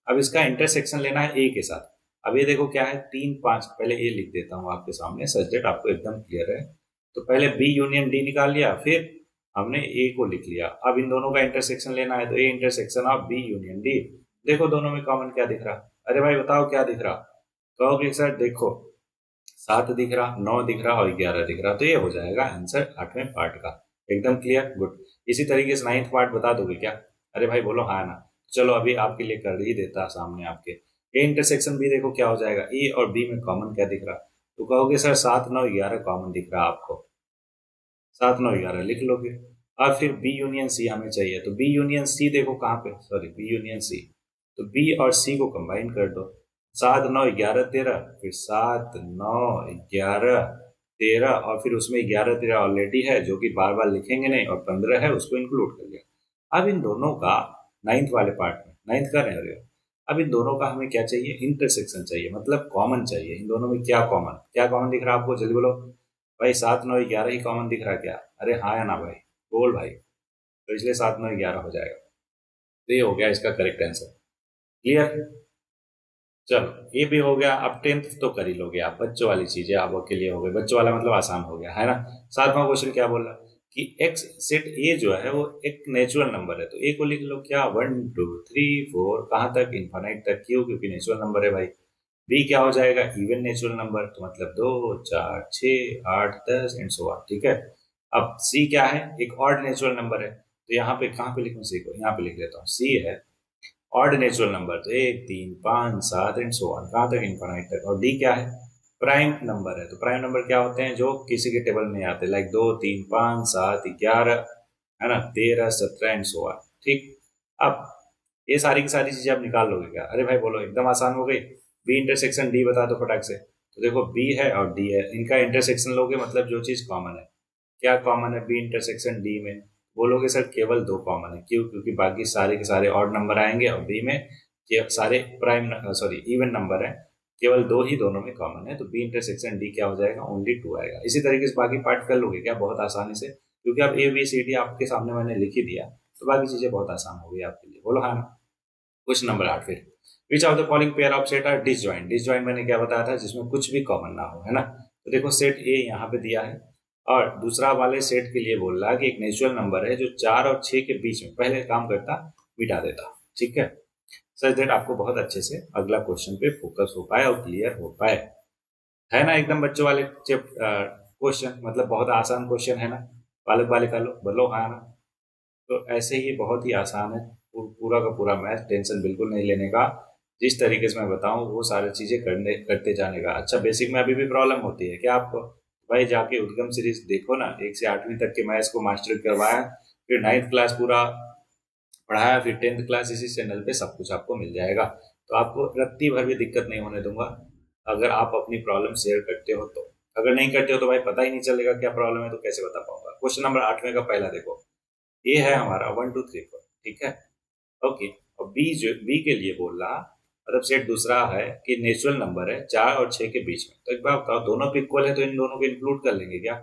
Speaker 1: अब इसका इंटरसेक्शन लेना है ए के साथ। अब ये देखो क्या है, 3 5, पहले ए लिख देता हूँ आपके सामने सच दैट आपको एकदम क्लियर है। तो पहले बी यूनियन डी निकाल लिया, फिर हमने ए को लिख लिया। अब इन दोनों का इंटरसेक्शन लेना है, तो A intersection of B union D. देखो दोनों में कॉमन क्या दिख रहा? अरे भाई बताओ क्या दिख रहा? कहोगे सर देखो 7 दिख रहा, 9 दिख रहा और 11 दिख रहा, तो ये हो जाएगा आंसर 8वें पार्ट का। एकदम क्लियर, गुड। इसी तरीके से 9th पार्ट बता दोगे क्या? अरे भाई बोलो हाँ ना? चलो अभी आपके लिए कर ही देता सामने आपके। ए इंटरसेक्शन बी देखो क्या हो जाएगा, ए और बी में कॉमन क्या दिख रहा? तो कहोगे सर 7 9 11 कॉमन दिख रहा आपको, 7 9 11 लिख लो फिर। और फिर बी यूनियन सी हमें चाहिए, तो बी यूनियन सी देखो कहाँ पे, सॉरी बी यूनियन सी, तो बी और सी को कंबाइन कर दो। 7 9 11 13, फिर 7 9 11 13, और फिर उसमें 11 13 ऑलरेडी है जो कि बार बार लिखेंगे नहीं, और 15 है उसको इंक्लूड कर लिया। अब इन दोनों का 9th वाले पार्ट में, 9th कर रहे हो, अब इन दोनों का हमें क्या चाहिए? इंटरसेक्शन चाहिए, मतलब कॉमन चाहिए। इन दोनों में क्या कॉमन, क्या कॉमन दिख रहा है आपको? जल्दी बोलो भाई। 7 9 11 ही कॉमन दिख रहा है क्या? अरे हाँ या ना भाई? बोल भाई। तो इसलिए 7 9 11 हो जाएगा। तो ये हो गया इसका करेक्ट आंसर। क्लियर? चलो ये भी हो गया। अब 10th तो कर ही लोगे आप, बच्चों वाली चीजें आपके लिए हो गई, बच्चों वाला मतलब आसान हो गया है ना। 7वां क्वेश्चन क्या बोला कि एक्स सेट ए जो है वो एक नेचुरल नंबर है, तो ए को लिख लो क्या 1 2 3 4 कहाँ तक, इन्फानाइट तक। क्यों? क्योंकि नेचुरल नंबर है भाई। बी क्या हो जाएगा? इवन नेचुरल नंबर, तो मतलब 2 4 6 8 10 एंड सो ऑन। ठीक है। अब सी क्या है? एक ऑड नेचुरल नंबर है, तो यहाँ पे कहाँ पे लिखूं सी को? यहाँ पे लिख लेता हूँ। सी है ऑड नेचुरल नंबर, तो 1 3 5 7 एंड सो ऑन, कहाँ तक? इनफाइनाइट तक। और डी क्या है? प्राइम नंबर है, तो प्राइम नंबर क्या होते हैं? जो किसी के टेबल में आते हैं, लाइक 2 3 5 7 11 है ना, 13 17 एंड सो ऑन। ठीक। अब ये सारी की सारी चीजें आप निकाल लोगे क्या? अरे भाई बोलो, एकदम आसान हो गई। बी इंटरसेक्शन डी बता दो फटाक से। तो देखो बी है और डी है, इनका इंटरसेक्शन लोगे मतलब जो चीज कॉमन है। क्या कॉमन है बी इंटरसेक्शन डी में? बोलोगे सर केवल 2 कॉमन है। क्यों? क्योंकि बाकी सारे के सारे ऑड नंबर आएंगे और बी में सारे प्राइम सॉरी इवन नंबर है, केवल 2 ही दोनों में कॉमन है। तो बी इंटरसेक्शन डी क्या हो जाएगा? ओनली 2 आएगा। इसी तरीके से बाकी पार्ट कर लोगे क्या बहुत आसानी से, क्योंकि अब ए बी सी डी आपके सामने मैंने लिख ही दिया, तो बाकी चीजें बहुत आसान हो गई आपके लिए। बोलो हाँ ना। क्वेश्चन नंबर 8 फिर, which of the following pair of set are disjoint. Disjoint मैंने क्या बताया था? जिसमें कुछ भी कॉमन ना हो, है ना। तो देखो सेट ए यहाँ पे दिया है और दूसरा वाले सेट के लिए बोल रहा है कि एक नेचुरल नंबर है जो 4 और 6 के बीच में पहले काम करता मिटा देता। ठीक है। सच दैट आपको बहुत अच्छे से अगला क्वेश्चन पे फोकस हो पाए और क्लियर हो पाए, है ना। एकदम बच्चों वाले क्वेश्चन, मतलब बहुत आसान क्वेश्चन है ना। बालक बालिका लो बोलो हाँ ना। तो ऐसे ही बहुत ही आसान है पूरा का पूरा मैथ, टेंशन बिल्कुल नहीं लेने का। जिस तरीके से मैं बताऊं वो सारी चीजें करने करते जाने का। अच्छा बेसिक में अभी भी प्रॉब्लम होती है क्या आपको? भाई जाके उद्गम सीरीज देखो ना, 1 से 8वीं तक के मैथ्स को मास्टर करवाया, फिर 9th क्लास पूरा पढ़ाया, फिर 10th क्लास इसी चैनल पे सब कुछ आपको मिल जाएगा। तो आपको रत्ती भर भी दिक्कत नहीं होने दूंगा अगर आप अपनी प्रॉब्लम शेयर करते हो तो। अगर नहीं करते हो तो भाई पता ही नहीं चलेगा क्या प्रॉब्लम है, तो कैसे बता पाऊंगा। क्वेश्चन नंबर 8वें का पहला देखो, ये है हमारा 1 2 3 4। ठीक है। ओके। और बी के लिए बोल रहा, मतलब सेट दूसरा है कि नेचुरल नंबर है 4 और 6 के बीच में। तो एक बात बताओ, दोनों पे इक्वल है तो इन दोनों को इंक्लूड कर लेंगे क्या?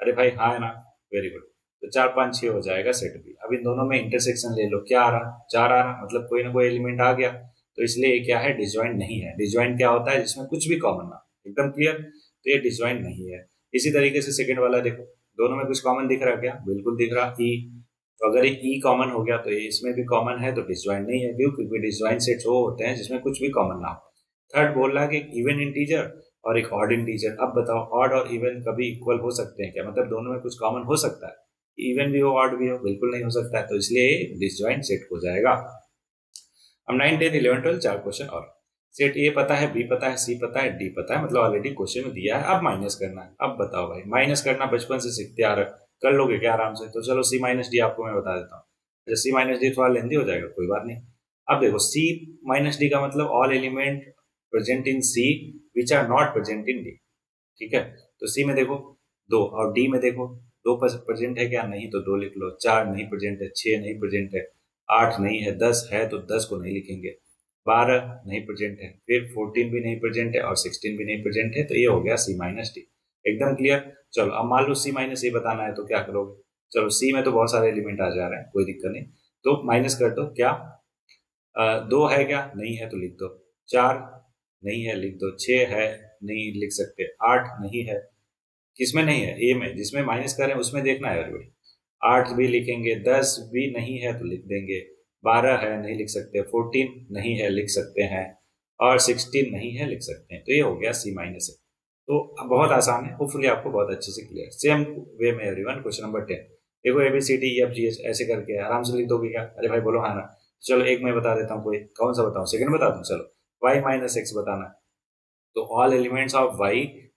Speaker 1: अरे भाई हाँ है ना। Very good. तो 4 5 6 हो जाएगा सेट बी। अब इन दोनों में इंटरसेक्शन ले लो, क्या आ रहा? 4 आ रहा, मतलब कोई ना कोई एलिमेंट आ गया। तो इसलिए ये क्या है? डिसजॉइंट नहीं है। डिसजॉइंट क्या होता है? जिसमें कुछ भी कॉमन ना। एकदम क्लियर। तो ये डिसजॉइंट नहीं है। इसी तरीके से सेकंड वाला देखो, दोनों में कुछ कॉमन दिख रहा है क्या? बिल्कुल दिख रहा। ई, तो अगर ये ई कॉमन हो गया तो ये इसमें भी कॉमन है, तो डिसजॉइंट नहीं है। क्यों? क्योंकि डिसजॉइंट सेट्स वो होते हैं जिसमें कुछ भी कॉमन ना हो। थर्ड बोल रहा है कि एक इवन इंटीजर और एक ऑड इंटीजर। अब बताओ ऑड और इवन कभी इक्वल हो सकते हैं क्या? मतलब दोनों में कुछ कॉमन हो सकता है? इवन भी हो ऑड भी हो, बिल्कुल नहीं हो सकता है। तो इसलिए डिसजॉइंट सेट हो जाएगा। अब 9 10 11 12 चार क्वेश्चन और। सेट ए पता है, बी पता है, सी पता है, डी पता है, मतलब ऑलरेडी क्वेश्चन में दिया है। अब माइनस करना है। अब बताओ भाई, माइनस करना बचपन से सीखते आ रहे, कर लोगे क्या आराम से? तो चलो सी माइनस डी आपको मैं बता देता हूँ। अच्छा सी माइनस डी थोड़ा लेंदी हो जाएगा, कोई बात नहीं। अब देखो सी माइनस डी का मतलब all element present in C which are not present in D. ठीक है। तो सी में देखो 2 और डी में देखो 2 प्रेजेंट है क्या? नहीं, तो 2 लिख लो। 4 नहीं प्रेजेंट है, 6 नहीं प्रेजेंट है, 8 नहीं है, 10 है तो 10 को नहीं लिखेंगे, 12 नहीं प्रेजेंट है, फिर 14 भी नहीं प्रेजेंट है और 16 भी नहीं प्रेजेंट है। तो ये हो गया सी माइनस डी। एकदम क्लियर। चलो अब मान लो सी माइनस ए बताना है तो क्या करोगे? चलो सी में तो बहुत सारे एलिमेंट आ जा रहे हैं, कोई दिक्कत नहीं। तो माइनस कर दो। क्या 2 है क्या? नहीं है तो लिख दो। 4 नहीं है, लिख दो। 6 है, नहीं लिख सकते। 8 नहीं है, किसमें नहीं है? ए में, जिसमें माइनस करें उसमें देखना है एवरीबॉडी। 8 भी लिखेंगे, 10 भी नहीं है तो लिख देंगे, 12 है नहीं लिख सकते, 14 नहीं है लिख सकते हैं और 16 नहीं है लिख सकते हैं। तो ये हो गया सी माइनस ए। तो अब बहुत आसान है, होपफुली आपको बहुत अच्छे से क्लियर। सेम वे में एवरीवन क्वेश्चन नंबर 10 देखो, A B C D E F G H ऐसे करके आराम से लिख दोगे क्या? अरे भाई बोलो हाँ ना। चलो एक मैं बता देता हूँ, कोई कौन सा बताऊँ? सेकंड बता दूँ। चलो वाई माइनस एक्स बताना है। तो all elements of y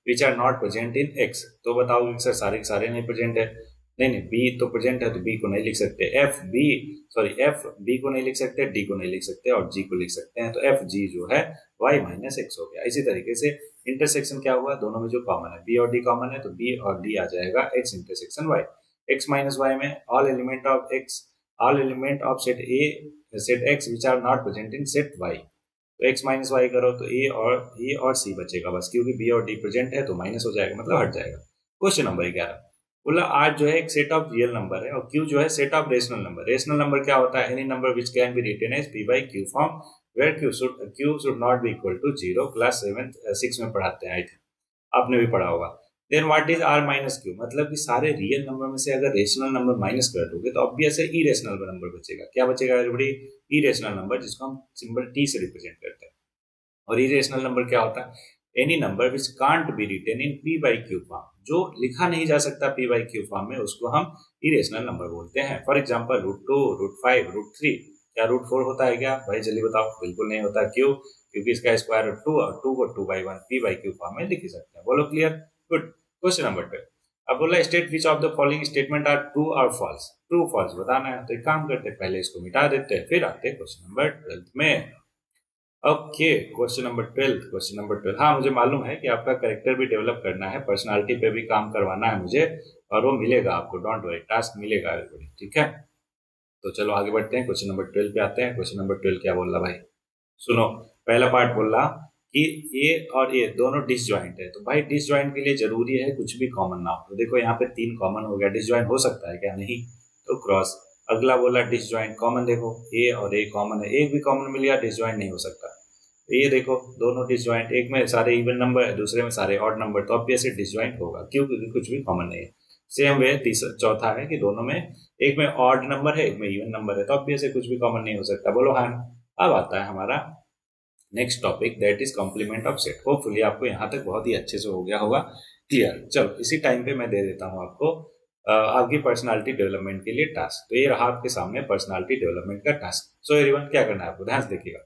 Speaker 1: which are not present in x। तो बताओगे सर सारे के सारे नहीं प्रेजेंट है। नहीं नहीं, b तो प्रेजेंट है तो b को नहीं लिख सकते। f b को नहीं लिख सकते, d को नहीं लिख सकते और g को लिख सकते हैं। तो f g जो है y माइनस एक्स हो गया। इसी तरीके से इंटरसेक्शन क्या हुआ? दोनों में जो कॉमन है b और d कॉमन है, तो b और d आ जाएगा x intersection y। x minus y में all element of set x which are not present in set y। तो x माइनस वाई करो तो ए और सी बचेगा बस, क्योंकि बी और डी प्रेजेंट है तो माइनस हो जाएगा, मतलब हट जाएगा। क्वेश्चन नंबर 11 बोला आर जो है एक सेट ऑफ रियल नंबर है और क्यू जो है set of rational number. Rational number क्या होता है? Any number which can be written as P by Q form where Q should not be equal to 0, class 6 में पढ़ाते हैं आई थिंक, आपने भी पढ़ा होगा। Then what is R minus Q, मतलब कि सारे रियल नंबर में से अगर रेशनल नंबर माइनस कर दोगे तो ऑब्वियस है इरेशनल नंबर बचेगा। क्या बचेगा एवरीबॉडी? इरेशनल नंबर, जिसको हम सिंबल टी से रिप्रेजेंट करते हैं। और इरेशनल नंबर क्या होता है? Any number which can't be written in P by Q form, जो लिखा नहीं जा सकता पी बाई क्यू फॉर्म में, उसको हम इरेशनल नंबर बोलते हैं। For example √2, √5, √3। क्या √4 होता है क्या भाई? जल्दी बताओ। बिल्कुल नहीं होता। क्यों? क्योंकि इसका स्क्वायर रूट 2 और 2 को 2/1 पी बाई क्यू फॉर्म में लिख ही सकते हैं। बोलो क्लियर? गुड। Question number 12। अब बोला state which of the following statement are true और फॉल्स। ट्रू फॉल्स बताना है, तो एक काम करते हैं, पहले इसको मिटा देते हैं, फिर आते हैं क्वेश्चन नंबर 12 में। Okay, question number 12। Question number 12, हाँ मुझे मालूम है कि आपका कैरेक्टर भी डेवलप करना है, पर्सनालिटी पे भी काम करवाना है मुझे, और वो मिलेगा आपको, डोंट वरी, टास्क मिलेगा एवरीबॉडी, ठीक है। तो चलो आगे बढ़ते हैं, क्वेश्चन नंबर 12 पे आते हैं। क्वेश्चन नंबर 12 क्या बोल रहा भाई? सुनो, पहला पार्ट बोल रहा कि ए और ए दोनों डिसजॉइंट है। तो भाई डिसजॉइंट के लिए जरूरी है कुछ भी कॉमन ना हो। तो देखो यहाँ पे 3 कॉमन हो गया, डिसजॉइंट हो सकता है क्या? नहीं, तो क्रॉस। अगला बोला डिसजॉइंट कॉमन, देखो ए और ए कॉमन है, एक भी कॉमन मिल गया, डिसजॉइंट नहीं हो सकता। ये देखो दोनों डिसजॉइंट, एक में सारे इवन नंबर है, दूसरे में सारे ऑड नंबर, तो ऑब्वियसली डिसजॉइंट होगा। क्यों? क्योंकि कुछ भी कॉमन नहीं है। सेम वे चौथा है कि दोनों में, एक में ऑड नंबर है, एक में इवन नंबर है, तो ऑब्वियसली कुछ भी कॉमन नहीं हो सकता। बोलो हाँ। अब आता है हमारा next topic, that is complement of set. Hopefully आपको यहाँ तक बहुत ही अच्छे से हो गया होगा क्लियर। चलो इसी टाइम पे मैं दे देता हूँ आपको आपकी पर्सनालिटी डेवलपमेंट के लिए टास्क। तो ये रहा आपके सामने पर्सनालिटी डेवलपमेंट का टास्क। सो एवरीवन क्या करना है आपको, ध्यान से देखिएगा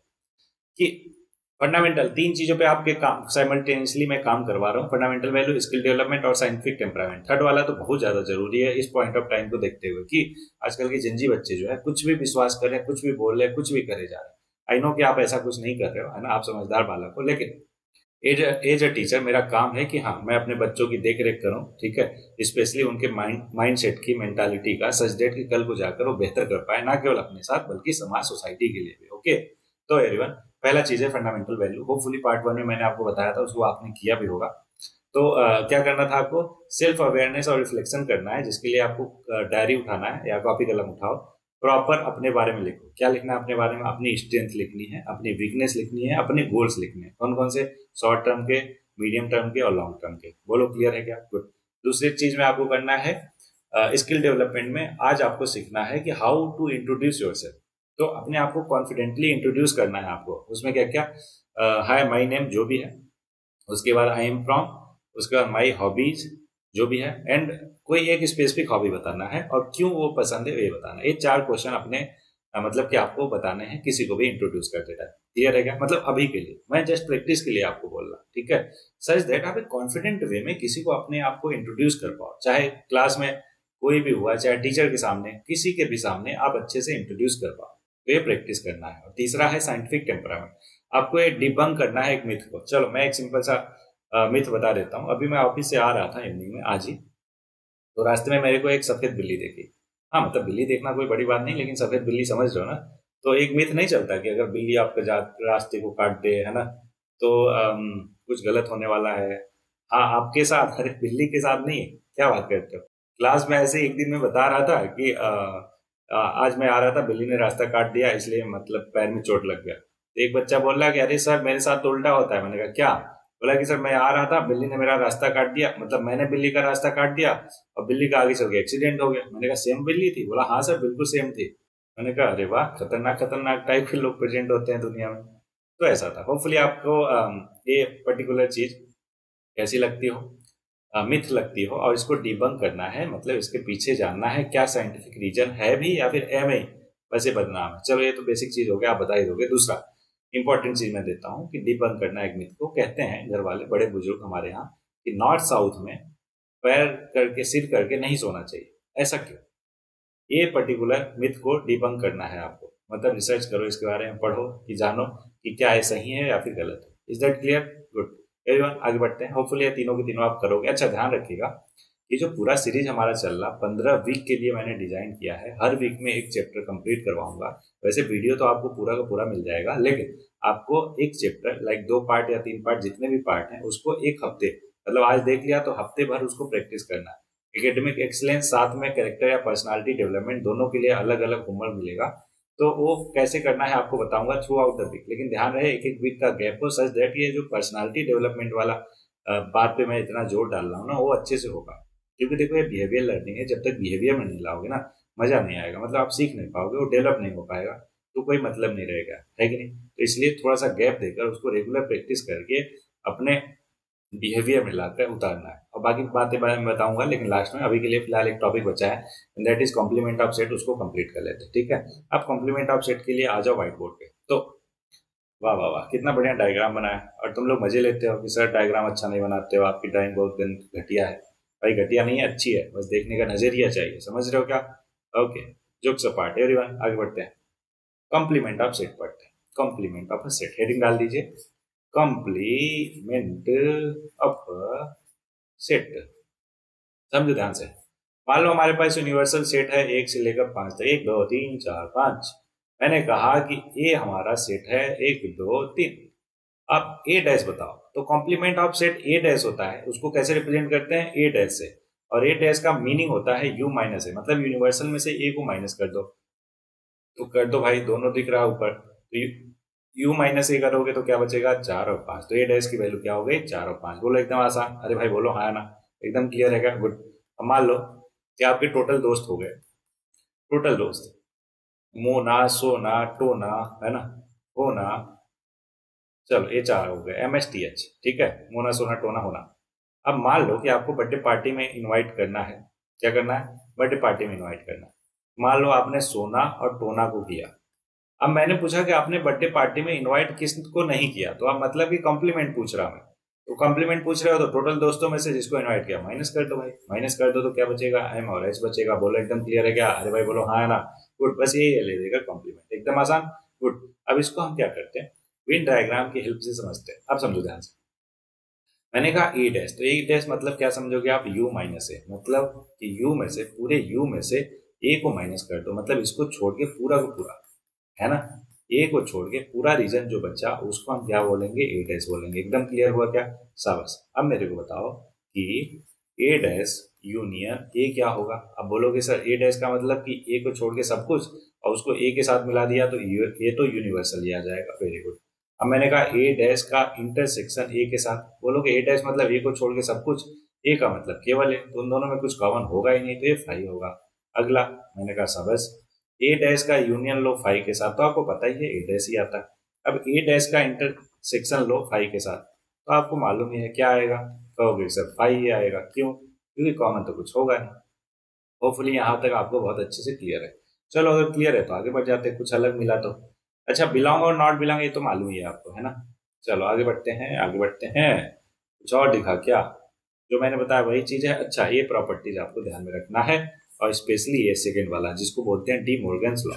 Speaker 1: कि फंडामेंटल 3 चीजों पे आपके काम साइमल्टेनियसली मैं काम करवा रहा हूँ। फंडामेंटल वैल्यू, स्किल डेवलपमेंट और साइंटिफिक टेम्परामेंट। थर्ड वाला तो बहुत ज्यादा जरूरी है इस पॉइंट ऑफ टाइम को देखते हुए कि आजकल के जिंजी बच्चे जो है कुछ भी विश्वास कर रहे हैं, कुछ भी बोल रहे हैं, कुछ भी करे जा रहे हैं। आई नो कि आप ऐसा कुछ नहीं कर रहे हो, है ना, आप समझदार बालक हो, लेकिन एज अ टीचर मेरा काम है कि हाँ मैं अपने बच्चों की देख रेख करूँ, ठीक है, स्पेशली उनके माइंड सेट की, मेंटालिटी का, सच डेट की कल को जाकर वो बेहतर कर पाए, ना केवल अपने साथ बल्कि समाज सोसाइटी के लिए भी। ओके, तो एवरीवन पहला चीज है फंडामेंटल वैल्यू। होपफुली पार्ट 1 में मैंने आपको बताया था, उसको आपने किया भी होगा। तो क्या करना था आपको? सेल्फ अवेयरनेस और रिफ्लेक्शन करना है, जिसके लिए आपको डायरी उठाना है या कॉपी कलम उठाओ, प्रॉपर अपने बारे में लिखो। क्या लिखना है अपने बारे में? अपनी स्ट्रेंथ लिखनी है, अपनी वीकनेस लिखनी है, अपने गोल्स लिखने हैं। कौन कौन से? शॉर्ट टर्म के, मीडियम टर्म के और लॉन्ग टर्म के। बोलो क्लियर है क्या? गुड। दूसरी चीज में आपको करना है स्किल डेवलपमेंट में, आज आपको सीखना है कि हाउ टू इंट्रोड्यूस योरसेल्फ। तो अपने आप को कॉन्फिडेंटली इंट्रोड्यूस करना है आपको। उसमें क्या क्या? हाय, माय नेम जो भी है, उसके बाद आई एम फ्रॉम, उसके बाद माई हॉबीज जो भी है, एंड कोई एक स्पेसिफिक हॉबी बताना है और क्यों वो पसंद है ये बताना है। ये 4 क्वेश्चन अपने मतलब कि आपको बताने हैं किसी को भी इंट्रोड्यूस करते टाइम। क्लियर है क्या? मतलब अभी के लिए मैं जस्ट प्रैक्टिस के लिए आपको बोल रहा, ठीक है, सच दैट आप एक कॉन्फिडेंट वे में किसी को अपने आप को इंट्रोड्यूस कर पाओ। चाहे क्लास में कोई भी हुआ, चाहे टीचर के सामने, किसी के भी सामने आप अच्छे से इंट्रोड्यूस कर पाओ, तो ये प्रैक्टिस करना है। और तीसरा है साइंटिफिक टेम्परामेंट। आपको ये डिबंक करना है एक मिथ को। चलो मैं एक सिंपल सा मिथ बता देता हूँ। अभी मैं ऑफिस से आ रहा था इवनिंग में आज ही, तो रास्ते में मेरे को एक सफेद बिल्ली देखी। हाँ मतलब बिल्ली देखना कोई बड़ी बात नहीं, लेकिन सफेद बिल्ली समझ रहे हो ना। तो एक मिथ नहीं चलता कि अगर बिल्ली आपके रास्ते को काट दे, है ना, तो कुछ गलत होने वाला है। हाँ आपके साथ, अरे बिल्ली के साथ नहीं, क्या बात करते हो। क्लास में ऐसे एक दिन मैं बता रहा था कि आज मैं आ रहा था, बिल्ली ने रास्ता काट दिया, इसलिए मतलब पैर में चोट लग गया। तो एक बच्चा बोल रहा कि अरे सर मेरे साथ तो उल्टा होता है। मैंने कहा क्या? बोला कि सर मैं आ रहा था, बिल्ली ने मेरा रास्ता काट दिया, मतलब मैंने बिल्ली का रास्ता काट दिया और बिल्ली का आगे चल के एक्सीडेंट हो गया। मैंने कहा सेम बिल्ली थी? बोला हाँ सर बिल्कुल सेम थी। मैंने कहा अरे वाह, खतरनाक खतरनाक टाइप के लोग प्रेजेंट होते हैं दुनिया में। तो ऐसा था। होपफुली आपको ये पर्टिकुलर चीज कैसी लगती हो, मिथ लगती हो, और इसको डिबंक करना है, मतलब इसके पीछे जानना है क्या साइंटिफिक रीजन है भी या फिर एम ही वैसे बदनाम है। चलो ये तो बेसिक चीज हो गया, आप बता ही दोगे। दूसरा इंपॉर्टेंट चीज मैं देता हूँ कि डिबंक करना एक मिथ को। कहते हैं घर वाले, बड़े बुजुर्ग हमारे यहाँ, कि नॉर्थ साउथ में पैर करके, सिर करके नहीं सोना चाहिए। ऐसा क्यों? ये पर्टिकुलर मिथ को डिबंक करना है आपको। मतलब रिसर्च करो इसके बारे में, पढ़ो कि जानो कि क्या ये सही है या फिर गलत है। Is that clear? Good. Everyone आगे बढ़ते हैं। होपफुली ये तीनों के तीनों आप करोगे। अच्छा ध्यान रखिएगा, ये जो पूरा सीरीज हमारा चल रहा 15 वीक के लिए मैंने डिजाइन किया है। हर वीक में एक चैप्टर कंप्लीट करवाऊंगा। वैसे वीडियो तो आपको पूरा का पूरा मिल जाएगा, लेकिन आपको एक चैप्टर लाइक 2 पार्ट या 3 पार्ट जितने भी पार्ट हैं उसको एक हफ्ते, मतलब आज देख लिया तो हफ्ते भर उसको प्रैक्टिस करना है। एकेडमिक एक्सीलेंस साथ में कैरेक्टर या पर्सनालिटी डेवलपमेंट दोनों के लिए अलग अलग होमवर्क मिलेगा। तो वो कैसे करना है आपको बताऊंगा थ्रू आउट द वीक, लेकिन ध्यान रहे एक एक वीक का गैप हो, सच दैट ये जो पर्सनालिटी डेवलपमेंट वाला बात पे मैं इतना जोर डाल रहा हूँ ना, वो अच्छे से होगा। क्योंकि देखो ये बिहेवियर लर्निंग है, जब तक बिहेवियर में नहीं लाओगे ना मजा नहीं आएगा, मतलब आप सीख नहीं पाओगे, वो डेवलप नहीं हो पाएगा, तो कोई मतलब नहीं रहेगा, है कि नहीं। तो इसलिए थोड़ा सा गैप देकर उसको रेगुलर प्रैक्टिस करके अपने बिहेवियर में लाकर उतारना है। और बाकी बातें मैं बताऊंगा, लेकिन लास्ट में अभी के लिए फिलहाल एक टॉपिक बचा है, that is complement of set, उसको कंप्लीट कर लेते हैं, ठीक है। अब कॉम्प्लीमेंट ऑफ सेट के लिए आ जाओ व्हाइट बोर्ड पे। तो वाह वाह वाह, कितना बढ़िया डायग्राम बनाया, और तुम लोग मजे लेते हो कि सर डायग्राम अच्छा नहीं बनाते हो, आपकी ड्राइंग बहुत घटिया है। भाई घटिया नहीं है, अच्छी है, बस देखने का नजरिया चाहिए, समझ रहे हो क्या। ओके, जोक्स अपार्ट एवरीवन, आगे बढ़ते हैं। कॉम्प्लीमेंट ऑफ सेट पढ़ते हैं। कॉम्प्लीमेंट ऑफ सेट, हेडिंग डाल दीजिए, कॉम्प्लीमेंट ऑफ सेट। समझो ध्यान से। मान लो हमारे पास यूनिवर्सल सेट है 1 से लेकर 5 तक, 1 2 3 4 5। मैंने कहा कि ए हमारा सेट है 1 2 3। अब ए डैश बताओ। तो complement of set A dash होता है, उसको कैसे रिप्रेजेंट करते हैं, ए डैश से। और ए डैश का मीनिंग होता है यू माइनस ए, मतलब यूनिवर्सल में से ए को माइनस कर दो। तो कर दो भाई, दोनों दिख रहा है ऊपर, तो यू माइनस ए करोगे तो क्या बचेगा, 4 और 5। तो ए डैश की वैल्यू क्या हो गई, 4 और 5। बोलो एकदम आसान, अरे भाई बोलो हाँ ना, एकदम क्लियर है क्या, गुड। अब मान लो कि आपके टोटल दोस्त हो गए, टोटल दोस्त, मोना सोना टोना, है ना, होना, चलो ये 4 हो गए, MSTH, ठीक है, मोना सोना टोना होना। अब मान लो कि आपको बर्थडे पार्टी में इनवाइट करना है, क्या करना है, बर्थडे पार्टी में इनवाइट करना है। मान लो आपने सोना और टोना को किया। अब मैंने पूछा कि आपने बर्थडे पार्टी में इनवाइट किसको नहीं किया, तो आप मतलब कि कॉम्प्लीमेंट पूछ रहा मैं। तो कॉम्प्लीमेंट पूछ रहे हो तो टोटल दोस्तों में से जिसको इनवाइट किया माइनस कर दो भाई, माइनस कर दो तो क्या बचेगा, एम और एच बचेगा। बोलो एकदम क्लियर है क्या, अरे भाई बोलो हाँ है ना, गुड। बस ये ले देगा कॉम्प्लीमेंट, एकदम आसान, गुड। अब इसको हम क्या करते हैं, वेन डायग्राम की हेल्प से समझते हैं। अब समझो ध्यान से। मैंने कहा ए डैश, तो ए डैश मतलब क्या समझोगे आप, यू माइनस ए, मतलब कि यू में से, पूरे यू में से ए को माइनस कर दो, मतलब इसको छोड़ के पूरा को पूरा, है ना। ए को छोड़ के पूरा रीजन जो बचा उसको हम क्या बोलेंगे, ए डैश बोलेंगे। एकदम क्लियर हुआ क्या, शाबाश। अब मेरे को बताओ कि ए डैश यूनियन ए क्या होगा। अब बोलोगे सर ए डैश का मतलब कि ए को छोड़ के सब कुछ, और उसको ए के साथ मिला दिया तो ये तो यूनिवर्सल ही आ जाएगा, वेरी गुड। अब मैंने कहा ए डैश का इंटरसेक्शन ए के साथ, बोलोगे ए डैश मतलब ए को छोड़ के सब कुछ, ए का मतलब केवल है, तो उन दोनों में कुछ कॉमन होगा ही नहीं, तो ये फाई होगा। अगला, मैंने कहा शाबाश, ए डैश का यूनियन लो फाई के साथ, तो आपको पता ही है ए डैश ही आता है। अब ए डैश का इंटरसेक्शन लो फाई के साथ, तो आपको मालूम ही है क्या आएगा, कहोगे सर फाई ही आएगा, क्यों, क्योंकि कॉमन तो कुछ होगा नहीं। होपफुली यहाँ तक आपको बहुत अच्छे से क्लियर है। चलो अगर क्लियर है तो आगे बढ़ जाते हैं, कुछ अलग मिला तो। अच्छा, बिलोंग और नॉट बिलोंग ये तो मालूम ही है आपको, है ना। चलो आगे बढ़ते हैं, आगे बढ़ते हैं। कुछ और दिखा क्या, जो मैंने बताया वही चीज है। अच्छा, ये प्रॉपर्टीज आपको ध्यान में रखना है, और स्पेशली ये सेकंड वाला जिसको बोलते हैं डी मॉर्गन्स लॉ।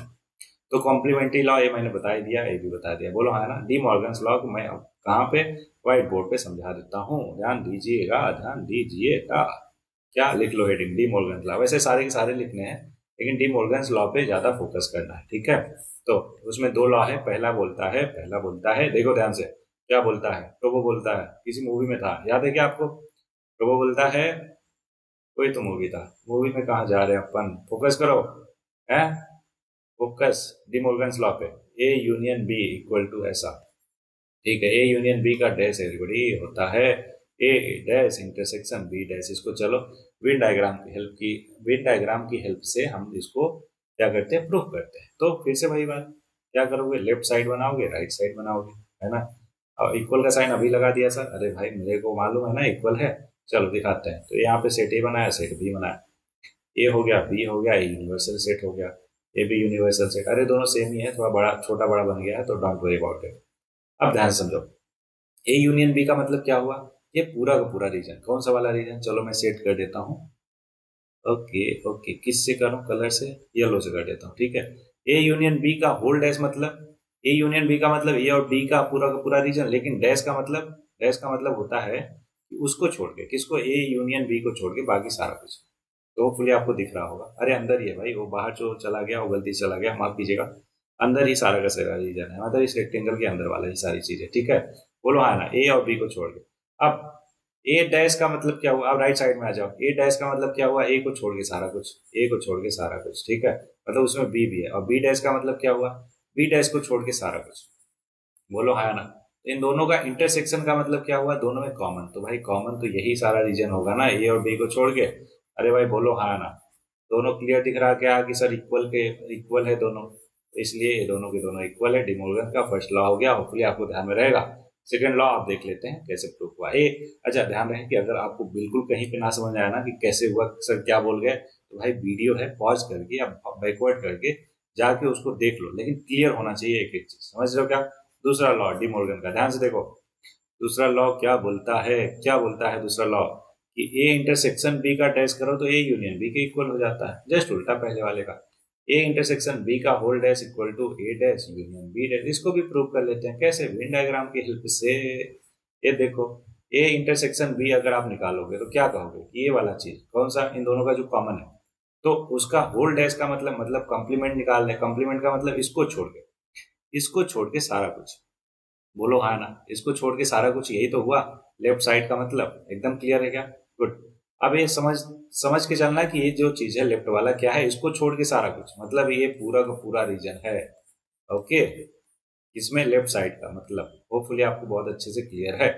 Speaker 1: तो कॉम्प्लीमेंट्री लॉ ये मैंने बता ही दिया, ये भी बता दिया, बोलो है ना। डी मॉर्गन्स लॉ को मैं अब कहाँ पे, व्हाइट बोर्ड पे समझा देता हूँ, ध्यान दीजिएगा, ध्यान दीजिएगा। क्या लिख लो हेडिंग, डी मॉर्गन्स लॉ। वैसे सारे के सारे लिखने हैं, लेकिन डी मॉर्गन्स लॉ पे ज्यादा फोकस करना है, ठीक है। तो उसमें दो लॉ है, पहला बोलता है, देखो ध्यान से, क्या बोलता है, तो वो बोलता है, किसी मूवी में था, याद है क्या आपको। तो वो बोलता है, कोई तो मूवी था, मूवी में कहाँ जा रहे हैं अपन, फोकस करो, है, फोकस। डिमोर्गन्स लॉ पे, A union B equal to ऐसा, ठीक है। ए यूनियन बी का डैश एवरीबॉडी होता है A dash intersection B dash. इसको चलो वेन डायग्राम की हेल्प से हम इसको क्या करते हैं, प्रूफ करते हैं। तो फिर से वही बात, क्या करोगे, लेफ्ट साइड बनाओगे, राइट साइड बनाओगे, है ना। और इक्वल का साइन अभी लगा दिया सर, अरे भाई मेरे को मालूम है ना इक्वल है। चलो दिखाते हैं। तो यहाँ पे सेट ए बनाया, सेट बी बनाया, ए हो गया, बी हो गया, ए यूनिवर्सल सेट हो गया, ए बी यूनिवर्सल सेट। अरे दोनों सेम ही है, थोड़ा बड़ा छोटा बड़ा बन गया है, तो डोंट वरी अबाउट इट। अब ध्यान समझो, ए यूनियन बी का मतलब क्या हुआ, ये पूरा का पूरा रीजन, कौन सा वाला रीजन, चलो मैं सेट कर देता हूँ। ओके ओके, किससे करूँ, कलर से, येलो से कर देता हूँ, ठीक है। ए यूनियन बी का होल डैश मतलब, ए यूनियन बी का मतलब ए और बी का पूरा रीजन, लेकिन डैश का मतलब होता है कि उसको छोड़ के, किसको, ए यूनियन बी को छोड़ के बाकी सारा कुछ। तो होपफुली आपको दिख रहा होगा, अरे अंदर ही है भाई, वो बाहर जो चला गया वो गलती से चला गया, माफ कीजिएगा। अंदर ही सारा का सारा रीजन है, मतलब इस रेक्टेंगल के अंदर वाला ही सारी चीजें, ठीक है। बोलो हाँ ना, ए और बी को छोड़ के। अब ए डैश का मतलब क्या हुआ, अब राइट साइड में आ जाओ, ए डैश का मतलब क्या हुआ, ए को छोड़ के सारा कुछ, ए को छोड़ के सारा कुछ, ठीक है, मतलब उसमें बी भी है। और बी डैश का मतलब क्या हुआ, बी डैश को छोड़ के सारा कुछ। बोलो हाँ ना। इन दोनों का इंटरसेक्शन का मतलब क्या हुआ, दोनों में कॉमन, तो भाई कॉमन तो यही सारा रीजन होगा ना, ए और बी को छोड़ के। अरे भाई बोलो हाँ ना। दोनों क्लियर दिख रहा क्या कि सर इक्वल के इक्वल है दोनों, तो इसलिए ये दोनों के दोनों इक्वल है। डिमोर्गन का फर्स्ट लॉ हो गया, होपफुली आपको ध्यान में रहेगा। सेकंड लॉ आप देख लेते हैं कैसे प्रूफ हुआ ए। अच्छा ध्यान रहे कि अगर आपको बिल्कुल कहीं पे ना समझ आया ना कि कैसे हुआ, सर क्या बोल गए, तो भाई वीडियो है, पॉज करके या बैकवर्ड करके जाके उसको देख लो, लेकिन क्लियर होना चाहिए एक एक चीज, समझ रहे हो क्या। दूसरा लॉ डी मॉर्गन का, ध्यान से देखो। दूसरा लॉ क्या बोलता है, क्या बोलता है दूसरा लॉ, कि ए इंटरसेक्शन बी का डैश करो तो ए यूनियन बी के इक्वल हो जाता है, जस्ट उल्टा पहले वाले का। ए इंटरसेक्शन बी का whole dash equal to A dash union B dash. इसको भी प्रूव कर लेते हैं, कैसे, वेन डायग्राम की हेल्प से। ये देखो, ए इंटरसेक्शन बी अगर आप निकालोगे तो क्या कहोगे, ये वाला चीज कौन सा, इन दोनों का जो कॉमन है, तो उसका होल डैश का मतलब कंप्लीमेंट निकाल लें। कंप्लीमेंट का मतलब इसको छोड़ के सारा कुछ। बोलो हाँ ना, इसको छोड़ के सारा कुछ, यही तो हुआ लेफ्ट साइड का मतलब। एकदम क्लियर है क्या, गुड। अब ये समझ समझ के चलना कि ये जो चीज है लेफ्ट वाला क्या है, इसको छोड़ के सारा कुछ, मतलब ये पूरा का पूरा रीजन है। ओके, इसमें लेफ्ट साइड का मतलब होपफुली आपको बहुत अच्छे से क्लियर है।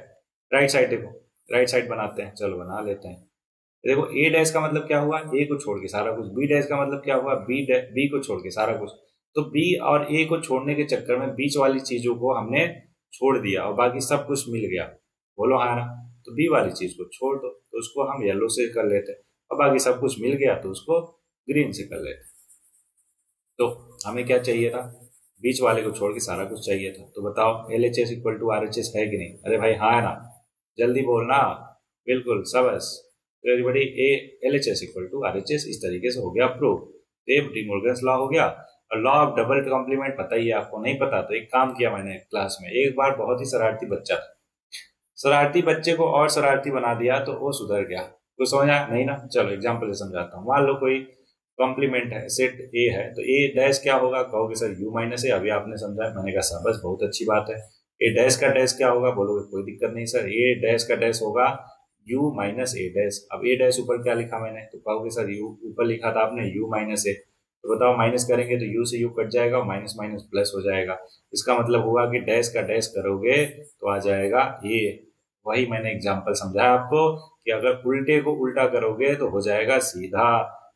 Speaker 1: राइट साइड देखो, राइट साइड बनाते हैं, चलो बना लेते हैं। देखो ए डैश का मतलब क्या हुआ, ए को छोड़ के सारा कुछ। बी डैश का मतलब क्या हुआ, बी को छोड़ के सारा कुछ। तो बी और ए को छोड़ने के चक्कर में बीच वाली चीजों को हमने छोड़ दिया और बाकी सब कुछ मिल गया। बोलो हाँ ना। तो बी वाली चीज को छोड़ दो तो उसको हम येलो से कर लेते हैं, और बाकी सब कुछ मिल गया तो उसको ग्रीन से कर लेते। तो हमें क्या चाहिए था, बीच वाले को छोड़ के सारा कुछ चाहिए था। तो बताओ L H S equal to R H S है कि नहीं, अरे भाई हाँ है ना, जल्दी बोलना। बिल्कुल सबस। तो एवरीबॉडी ए L H S equal to R H S, इस तरीके से हो गया प्रूव। तो डी मोर्गन्स लॉ हो गया। और लॉ ऑफ डबल कॉम्प्लीमेंट पता ही है आपको, नहीं पता तो एक काम किया मैंने क्लास में, एक बार बहुत ही शरारती बच्चा था, शरारती बच्चे को और शरारती बना दिया तो वो सुधर गया। तो समझ आया नहीं ना, चलो एग्जाम्पल से समझाता हूँ। मान लो कोई कॉम्प्लीमेंट है, सेट ए है, तो ए डैश क्या होगा, कहोगे सर यू माइनस ए, अभी आपने समझा, मैंने कहा शाबाश बहुत अच्छी बात है। ए डैश का डैश क्या होगा, बोलोगे कोई दिक्कत नहीं सर, ए डैश का डैश होगा यू माइनस ए डैश। अब ए डैश ऊपर क्या लिखा मैंने, तो कहोगे सर यू ऊपर लिखा था आपने यू माइनस ए, तो बताओ माइनस करेंगे तो यू से यू कट जाएगा और माइनस माइनस प्लस हो जाएगा। इसका मतलब हुआ कि डैश का डैश करोगे तो आ जाएगा ए। वही मैंने एग्जाम्पल समझाया आपको कि अगर उल्टे को उल्टा करोगे तो हो जाएगा सीधा।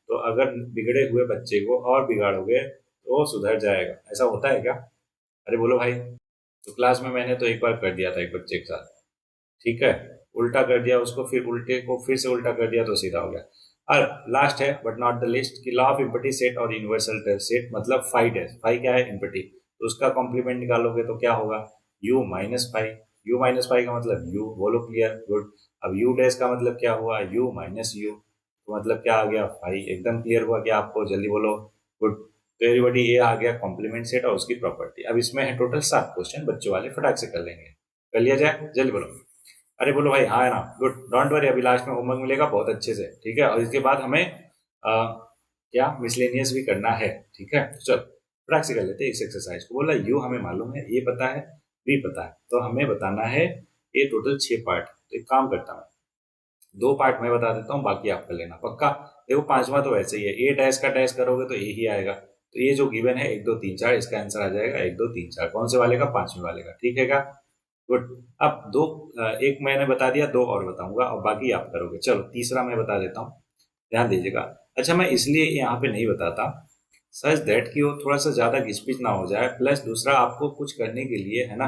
Speaker 1: तो अगर बिगड़े हुए बच्चे को और बिगाड़ोगे तो वो सुधर जाएगा, ऐसा होता है क्या। अरे बोलो भाई। तो क्लास में मैंने तो एक बार कर दिया था एक बच्चे के साथ, ठीक है, उल्टा कर दिया उसको, फिर उल्टे को फिर से उल्टा कर दिया तो सीधा हो गया। और लास्ट है बट नॉट द लिस्ट, कि लॉ ऑफ इम्पटी सेट और यूनिवर्सल सेट मतलब फाइव है, फाइव क्या है इम्पटी, तो उसका कॉम्प्लीमेंट निकालोगे तो क्या होगा, U minus five. You minus five का मतलब यू, बोलो क्लियर, गुड। अब यू डैश का मतलब क्या हुआ, यू माइनस यू, तो मतलब क्या आ गया फाइव। एकदम क्लियर हुआ क्या आपको, जल्दी बोलो, गुड। तो एवरीबॉडी ये आ गया कॉम्प्लीमेंट सेट और उसकी प्रॉपर्टी। अब इसमें है टोटल 7 क्वेश्चन, बच्चों वाले फटाक से कर लेंगे, कर लिया जाए, जल्दी बोलो। अरे बोलो भाई हाँ है ना, गुड, डोंट वरी, अभी लास्ट में होमवर्क मिलेगा बहुत अच्छे से, ठीक है। और इसके बाद हमें क्या मिसलेनियस भी करना है, ठीक है। तो चल प्रैक्टिस कर लेते हैं इस एक्सरसाइज को। बोला यू हमें मालूम है, ए पता है, बी पता है, तो हमें बताना है ये टोटल 6 पार्ट। तो एक काम करता हूँ, 2 पार्ट मैं बता देता हूँ, बाकी आप कर लेना पक्का। देखो पांचवा तो वैसे ही है, ए डैश का डैश करोगे तो ए ही आएगा। तो ये जो गिवन है 1 2 3 4, इसका आंसर आ जाएगा 1 2 3 4, कौन से वाले का, पांचवें वाले का, ठीक है क्या, गुड। अब दो, एक मैंने बता दिया, 2 और बताऊंगा और बाकी आप करोगे। चलो तीसरा मैं बता देता हूँ, ध्यान दीजिएगा। अच्छा मैं इसलिए यहाँ पे नहीं बताता, सच दैट कि वो थोड़ा सा ज्यादा घिचपिच ना हो जाए, प्लस दूसरा आपको कुछ करने के लिए है ना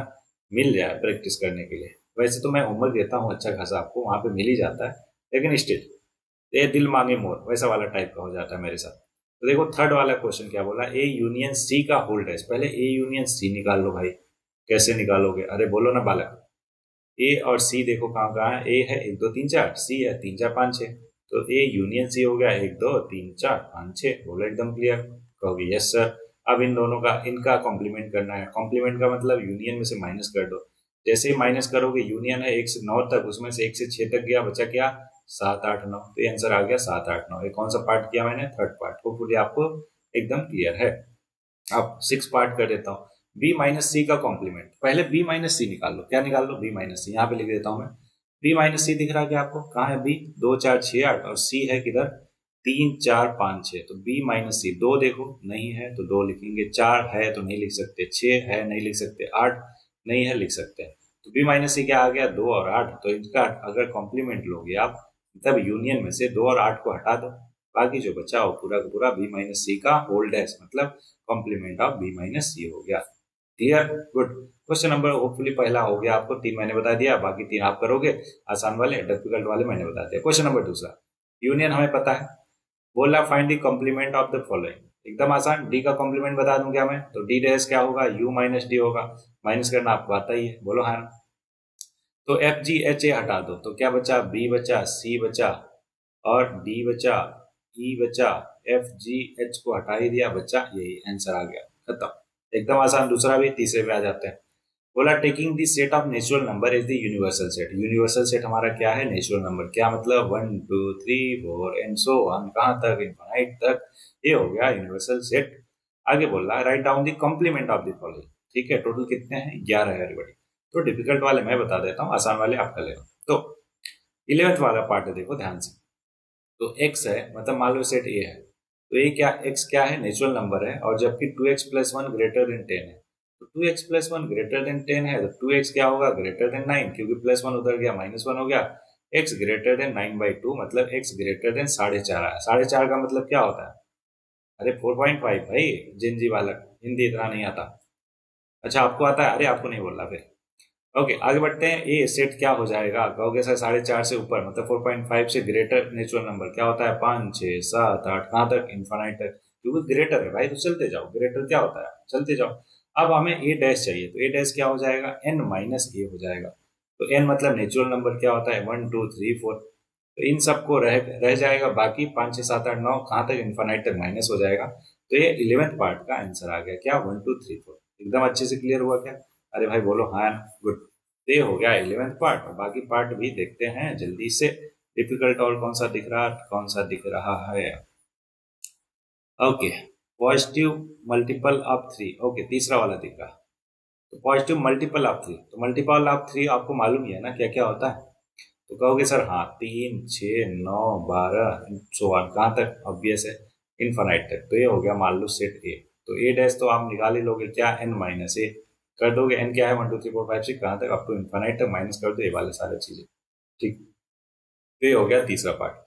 Speaker 1: मिल जाए, प्रैक्टिस करने के लिए। वैसे तो मैं होमवर्क देता हूँ अच्छा खासा आपको, वहाँ पे मिल ही जाता है, लेकिन स्टिल ये दिल मांगे मोर वैसा वाला टाइप का हो जाता है मेरे साथ। तो देखो थर्ड वाला क्वेश्चन क्या बोला, ए यूनियन सी का होल्ड है, पहले ए यूनियन सी निकाल लो भाई। कैसे निकालोगे, अरे बोलो ना बालक। ए और सी देखो कहाँ कहाँ है, ए है 1 2 3 4, सी है 3 4 5 6, तो ए यूनियन सी हो गया 1 2 3 4 5 6, बोलो एकदम क्लियर, कहोगे यस सर। अब इन दोनों का इनका कॉम्प्लीमेंट करना है, कॉम्प्लीमेंट का मतलब यूनियन में से माइनस कर दो। जैसे ही माइनस करोगे, यूनियन है 1 से 9 तक, उसमें से 1 से 6 तक गया, बचा क्या 7 8 9, तो ये आंसर आ गया 7 8 9। ये कौन सा पार्ट किया मैंने, थर्ड पार्ट, होपफुली आपको एकदम क्लियर है। अब 6 पार्ट कर देता हूँ, बी माइनस सी का कॉम्प्लीमेंट, पहले बी माइनस सी निकाल लो, क्या निकाल लो, बी माइनस सी, यहाँ पे लिख देता हूँ मैं। बी माइनस सी दिख रहा है क्या आपको? कहाँ है बी? 2 4 6 8 और सी है किधर? 3 4 5 6। तो बी माइनस सी, 2 देखो नहीं है तो 2 लिखेंगे, 4 है तो नहीं लिख सकते, 6 है नहीं लिख सकते, 8 नहीं है लिख सकते हैं। तो बी माइनस सी क्या आ गया? 2 और 8। तो इनका अगर कॉम्प्लीमेंट लोगे आप, तब यूनियन में से 2 और 8 को हटा दो, बाकी जो बचा वो पूरा का पूरा बी माइनस सी का होल डैश मतलब कॉम्प्लीमेंट ऑफ बी माइनस सी हो गया। Clear? Good. Question number hopefully पहला हो गया आपको, 3 मैंने बता दिया, बाकी 3 आप करोगे। आसान वाले, डिफिकल्ट वाले मैंने बता दिया। क्वेश्चन नंबर दूसरा, यूनियन हमें पता है, बोला find the complement of the following. एकदम आसान, डी का कॉम्प्लीमेंट बता दूं क्या मैं? तो डी डैश क्या होगा? यू माइनस डी होगा। माइनस करना आपको आता ही है, बोलो हाँ। तो एफ जी एच ए हटा दो तो क्या बचा? बी बचा, सी बचा और डी बचा, ई बचा, एफ जी एच को हटा ही दिया, बचा यही आंसर आ गया, खत्म। एकदम आसान। दूसरा भी, तीसरे पे आ जाते हैं। बोला taking the set of natural number is the universal set. Universal set हमारा क्या है? Natural number. क्या मतलब? 1 2 3 4 एंड सो ऑन, कहां तक? इनफाइनाइट तक। ये हो गया यूनिवर्सल सेट। आगे बोल रहा है write down the complement of the following. ठीक है, टोटल कितने हैं? 11 है एवरीबॉडी। तो डिफिकल्ट वाले मैं बता देता हूँ, आसान वाले आप कर लेना। तो 11th वाला पार्ट है, देखो ध्यान से। तो x है, मतलब मान लो सेट ए है, तो ये क्या, x क्या है? नेचुरल नंबर है, और जबकि 2x plus one greater than 10 है, तो 2x plus one greater than 10 है, तो 2x क्या होगा? ग्रेटर देन 9, क्योंकि प्लस वन उधर गया माइनस वन हो गया। x ग्रेटर देन 9/2 मतलब x ग्रेटर देन 4.5 है। 4.5 का मतलब क्या होता है? अरे 4.5 भाई, जिंजी बालक, हिंदी इतना नहीं आता। अच्छा आपको आता है? अरे आपको नहीं बोलना फिर। ओके आगे बढ़ते हैं। ए सेट क्या हो जाएगा? कहोगे सर 4.5 से ऊपर मतलब 4.5 से ग्रेटर नेचुरल नंबर क्या होता है? 5 6 7 8, कहाँ तक? इन्फानाइट तक, क्योंकि ग्रेटर है भाई तो चलते जाओ। ग्रेटर क्या होता है? चलते जाओ। अब हमें ए डैश चाहिए, तो ए डैश क्या हो जाएगा? एन माइनस ए हो जाएगा। तो एन मतलब नेचुरल नंबर क्या होता है? 1 2 3 4। तो इन सबको रह जाएगा, बाकी 5 6 7 8 9 कहाँ तक? इन्फानाइट तक माइनस हो जाएगा। तो ये 11th पार्ट का आंसर आ गया क्या? 1 2 3 4। एकदम अच्छे से क्लियर हुआ क्या? अरे भाई बोलो हाँ। गुड। ये हो गया 11th पार्ट, और बाकी पार्ट भी देखते हैं जल्दी से। डिफिकल्ट और कौन सा दिख रहा? कौन सा दिख रहा है? Okay, positive multiple of three. Okay, तीसरा वाला दिख रहा। तो पॉजिटिव मल्टीपल ऑफ थ्री, तो मल्टीपल ऑफ थ्री आपको मालूम ही है ना क्या क्या होता है? तो कहोगे सर हाँ, 3 6 9 12 सो ऑन, कहाँ तक? ऑब्वियस है, इनफाइनाइट तक। तो ये हो गया मान लो सेट ए। तो ए डैश तो आप निकाल ही लोगे, क्या? एन माइनस ए कर दोगे। एन क्या है? 1 2 3 4 5 6, कहाँ तक? अप टू इनफाइनाइट तक माइनस कर दो ये वाले सारे चीजें। ठीक, तो ये हो गया तीसरा पार्ट।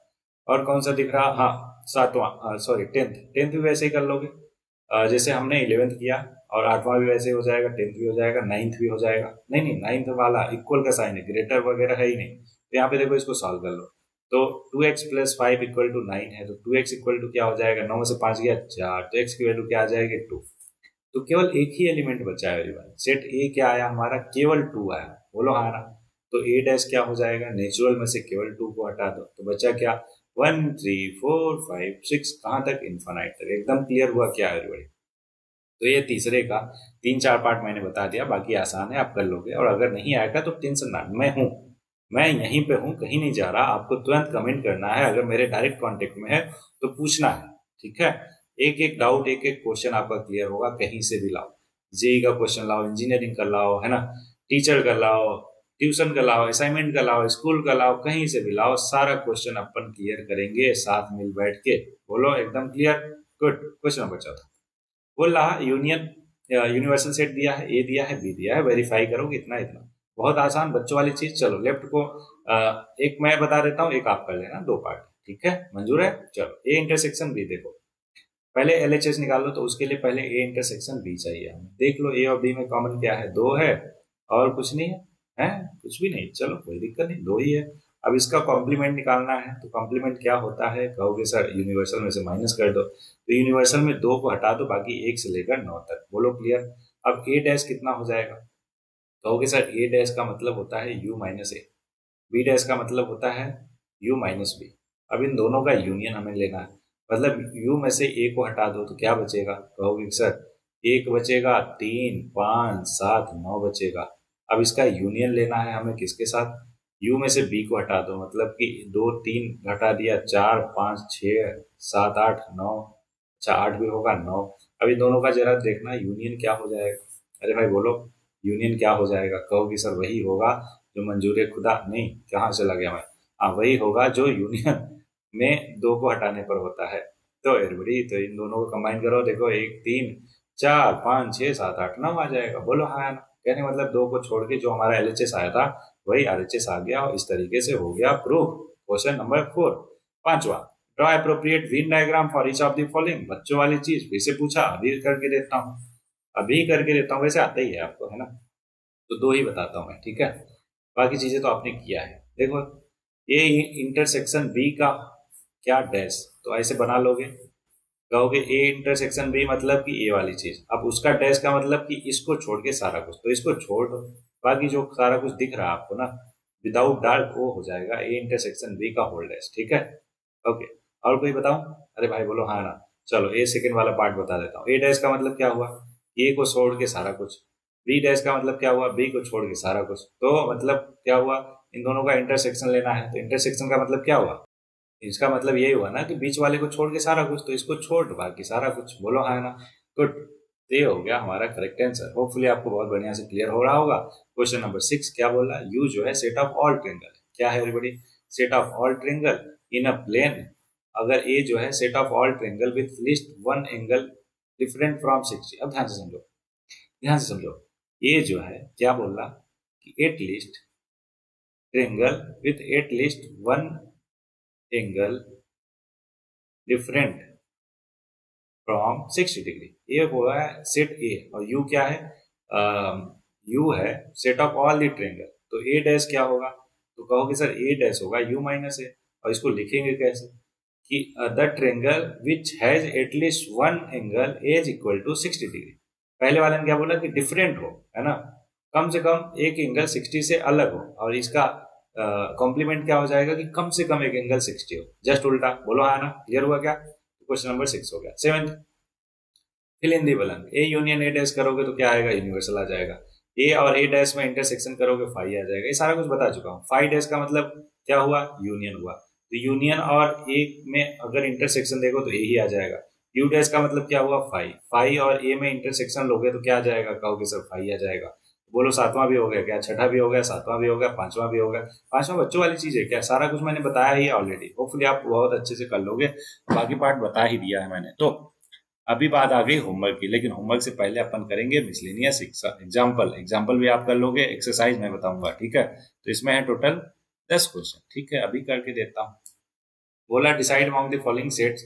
Speaker 1: और कौन सा दिख रहा? हाँ, सातवां, सॉरी टेंथ। टेंथ भी वैसे ही कर लोगे, जैसे हमने 11th किया, और आठवां भी वैसे ही हो जाएगा, 10th भी हो जाएगा, 9th भी हो जाएगा। नहीं नहीं, 9th वाला इक्वल का साइन है, ग्रेटर वगैरह है ही नहीं। तो यहाँ पे देखो, इसको सॉल्व कर लो। तो 2x प्लस 5 इक्वल टू 9 है, तो 2x इक्वल टू क्या हो जाएगा? 9 में से 5 गया 4, तो x की वैल्यू क्या आ जाएगी? 2। तो केवल एक ही एलिमेंट बचा है एवरीवन। सेट ए क्या आया हमारा? केवल 2 आया, बोलो हाँ ना। तो ए डैश क्या हो जाएगा? नेचुरल में से केवल 2 को हटा दो, तो बचा क्या? 1 3 4 5 6, कहाँ तक? इन्फानाइट तक। एकदम क्लियर हुआ क्या एवरीबॉडी? तो ये तीसरे का 3 4 पार्ट मैंने बता दिया, बाकी आसान है, आप कर लोगे। और अगर नहीं आएगा तो टेंशन ना, मैं यहीं पे हूँ, कहीं नहीं जा रहा। आपको तुरंत कमेंट करना है, अगर मेरे डायरेक्ट कांटेक्ट में है तो पूछना है। ठीक है, एक एक डाउट, एक एक क्वेश्चन आपका क्लियर होगा, कहीं से भी लाओ। जेई का क्वेश्चन लाओ, इंजीनियरिंग का लाओ, है ना, टीचर का लाओ, ट्यूशन का लाओ, असाइनमेंट का लाओ, स्कूल का लाओ, कहीं से भी लाओ, सारा क्वेश्चन अपन क्लियर करेंगे साथ मिल बैठ के। बोलो एकदम क्लियर। गुड। क्वेश्चन नंबर चौथा बोल रहा यूनियन, यूनिवर्सल सेट दिया है, ए दिया है, बी दिया है, वेरीफाई करोगे इतना इतना। बहुत आसान बच्चों वाली चीज। चलो लेफ्ट को एक मैं बता देता हूँ, एक आप कर लेना, 2 पार्ट। ठीक है, मंजूर है? चलो, ए इंटरसेक्शन बी देखो। पहले एलएचएस निकाल लो, तो उसके लिए पहले ए इंटरसेक्शन बी चाहिए हमें। देख लो ए और बी में कॉमन क्या है? 2 है, और कुछ नहीं है। है कुछ भी नहीं, चलो कोई दिक्कत नहीं, 2 ही है। अब इसका कॉम्प्लीमेंट निकालना है, तो कॉम्प्लीमेंट क्या होता है? कहोगे सर यूनिवर्सल में से माइनस कर दो, तो यूनिवर्सल में 2 को हटा दो, बाकी 1 से लेकर 9 तक। बोलो क्लियर? अब ए डैश कितना हो जाएगा? कहोगे सर ए डैश का मतलब होता है U minus A, B dash का मतलब होता है यू माइनस बी। अब इन दोनों का यूनियन हमें लेना है, मतलब यू में से ए को हटा दो तो क्या बचेगा? कहोगे सर 1 बचेगा, 3 5 7 9 बचेगा। अब इसका यूनियन लेना है हमें किसके साथ? यू में से बी को हटा दो, मतलब कि 2 3 घटा दिया, 4 5 6 7 8 9। अच्छा 8 भी होगा, 9। अब इन दोनों का जरा देखना यूनियन क्या हो जाएगा। अरे भाई बोलो यूनियन क्या हो जाएगा? कहोगे सर वही होगा जो मंजूर खुदा नहीं, कहाँ चला गया मैं, हाँ वही होगा जो यूनियन में दो को हटाने पर होता है। तो एवरीबॉडी, तो इन दोनों को कंबाइन करो, देखो 1 3 4 5 6 7 8 9 आ जाएगा। बोलो हाँ या ना। कहने मतलब दो को छोड़ के जो हमारा LHS आया था वही RHS आ गया, और इस तरीके से हो गया प्रूफ। क्वेश्चन नंबर 4, पांचवा, draw appropriate Venn diagram for each of the following. बच्चों वाली चीज फिर से पूछा, अभी करके देता हूँ, अभी करके देता हूँ, वैसे आता ही है आपको, है ना। तो दो ही बताता हूँ मैं, ठीक है, बाकी चीजें तो आपने किया है। देखो ये इंटरसेक्शन बी का क्या डैश, तो ऐसे बना लोगे, कहोगे ए इंटरसेक्शन बी मतलब कि ए वाली चीज, अब उसका डैश का मतलब कि इसको छोड़ के सारा कुछ, तो इसको छोड़ दो, बाकी जो सारा कुछ दिख रहा है आपको ना विदाउट डार्क, वो हो जाएगा ए इंटरसेक्शन बी का होल डैश, ठीक है। ओके, और कोई बताऊं? अरे भाई बोलो हाँ ना। चलो ए सेकेंड वाला पार्ट बता देता हूँ। ए डैश का मतलब क्या हुआ, ए को छोड़ के सारा कुछ। बी डैश का मतलब क्या हुआ, बी को छोड़ के सारा कुछ। तो मतलब क्या हुआ, इन दोनों का इंटरसेक्शन लेना है, तो इंटरसेक्शन का मतलब क्या हुआ, इसका मतलब यही हुआ ना कि बीच वाले को छोड़ के सारा कुछ, तो इसको छोड़ बाकी सारा कुछ। बोलो हाँ ना। गुड, तो ये हो गया हमारा करेक्ट आंसर। होपफुली आपको बहुत बढ़िया से क्लियर हो रहा होगा। क्वेश्चन नंबर 6 क्या बोला, यू जो है सेट ऑफ ऑल ट्रिंगल, क्या है everybody, set of all triangle in a plane. अगर ए जो है set of all triangle with least one angle different from 60। अब ध्यान से समझो, ध्यान से समझो, ए जो है क्या बोल रहा कि at least triangle with at least one angle different from 60 degree. ये हुआ है सेट ए, और यू क्या है, यू है set of all the triangle. तो ए डैश क्या होगा, तो कहोगे सर ए डैश होगा यू माइनस ए, और इसको लिखेंगे कैसे कि the triangle which has at least one angle is equal to 60 degree. पहले वाले ने क्या बोला कि डिफरेंट हो, है ना, कम से कम एक एंगल 60 से अलग हो, और इसका कॉम्प्लीमेंट क्या हो जाएगा कि कम से कम एक एंगल 60 हो, जस्ट उल्टा। बोलो हाँ ना, क्लियर हुआ क्या? क्वेश्चन नंबर 6 हो गया। 7, fill in the blank. A union A dash करोगे तो क्या आएगा, यूनिवर्सल आ जाएगा। ए और ए डैश में इंटरसेक्शन करोगे फाई आ जाएगा। ये सारा कुछ बता चुका हूँ। फाई डैश का मतलब क्या हुआ, यूनियन हुआ। तो यूनियन और ए में अगर इंटरसेक्शन देखो तो ए ही आ जाएगा। यू डैश का मतलब क्या हुआ, फाई। फाई और ए में इंटरसेक्शन लोगे तो क्या आ जाएगा, कहोगे सर फाई आ जाएगा। बोलो सातवां भी हो गया क्या, छठा भी हो गया, सातवां भी हो गया, पांचवा भी हो गया। पांचवा बच्चों वाली चीज है क्या, सारा कुछ मैंने बताया ही ऑलरेडी। होपफुली आप बहुत अच्छे से कर लोगे, बाकी पार्ट बता ही दिया है मैंने। तो अभी बात आ गई होमवर्क की, लेकिन होमवर्क से पहले अपन करेंगे मिसलेनियस एग्जाम्पल। एग्जाम्पल भी आप कर लोगे, एक्सरसाइज मैं बताऊंगा, ठीक है। तो इसमें है टोटल 10 क्वेश्चन, ठीक है, अभी करके देता हूँ। बोला decide among the following sets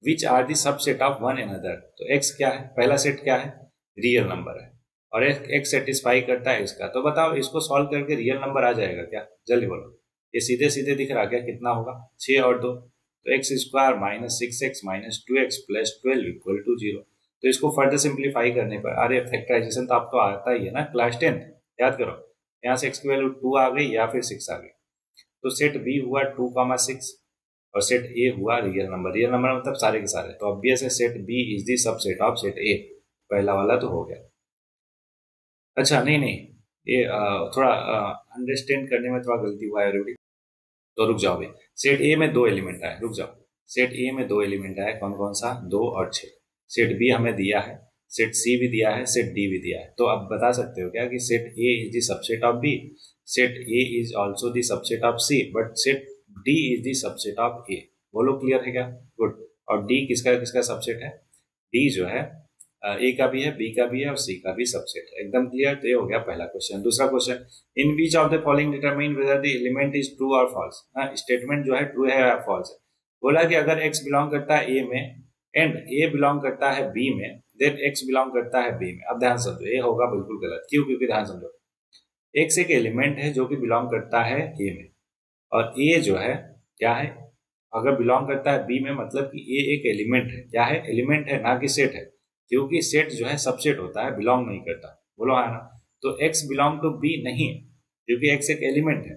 Speaker 1: which are the subset of one another. तो एक्स क्या है, पहला सेट क्या है, रियल नंबर है, और एक सेटिस्फाई करता है इसका। तो बताओ इसको सॉल्व करके रियल नंबर आ जाएगा क्या, जल्दी बोलो। ये सीधे सीधे दिख रहा क्या, कितना होगा, 6 और 2, तो X square minus 6x minus 2x plus 12 equal to 0। तो इसको फर्दर सिंप्लीफाई करने पर, अरे फैक्टराइजेशन तो आपको आता ही है ना, क्लास 10 याद करो। यहाँ से x की वैल्यू 2 आ गई या फिर 6 आ गई। तो सेट बी हुआ 2,6, और सेट ए हुआ रियल नंबर। रियल नंबर मतलब सारे के सारे, तो ऑब्वियस है set B is the subset of set A. पहला वाला तो हो गया। अच्छा नहीं नहीं, ये थोड़ा अंडरस्टैंड करने में थोड़ा गलती हुआ है ऑलरेडी, तो रुक जाओ भाई। सेट ए में दो एलिमेंट आए, रुक जाओ। सेट ए में दो एलिमेंट आए, कौन कौन सा, 2 और 6। सेट बी हमें दिया है, सेट सी भी दिया है, सेट डी भी दिया है। तो अब बता सकते हो क्या कि set A is the subset of B, set A is also the subset of C, but set D is the subset of A. बोलो क्लियर है क्या? गुड। और डी किसका किसका सबसेट है, डी जो है ए का भी है, बी का भी है, और सी का भी सबसेट है। एकदम क्लियर। तो ये हो गया पहला क्वेश्चन। दूसरा question, in which of the following determine whether the element is true और फॉल्स। स्टेटमेंट जो है ट्रू है या फॉल्स है। बोला कि अगर x बिलोंग करता है ए में एंड ए बिलोंग करता है बी में, देन x बिलोंग करता है बी में। अब ध्यान समझो, ये होगा बिल्कुल गलत। क्यों? क्योंकि ध्यान समझो, x एक एलिमेंट है जो कि बिलोंग करता है ए में, और ए जो है क्या है, अगर बिलोंग करता है बी में, मतलब कि ए एक एलिमेंट है। क्या है? एलिमेंट है, ना कि सेट है। क्योंकि सेट जो है सबसेट होता है, बिलोंग नहीं करता। बोलो हाँ ना। तो एक्स बिलोंग टू बी नहीं, क्योंकि एक्स एक एलिमेंट है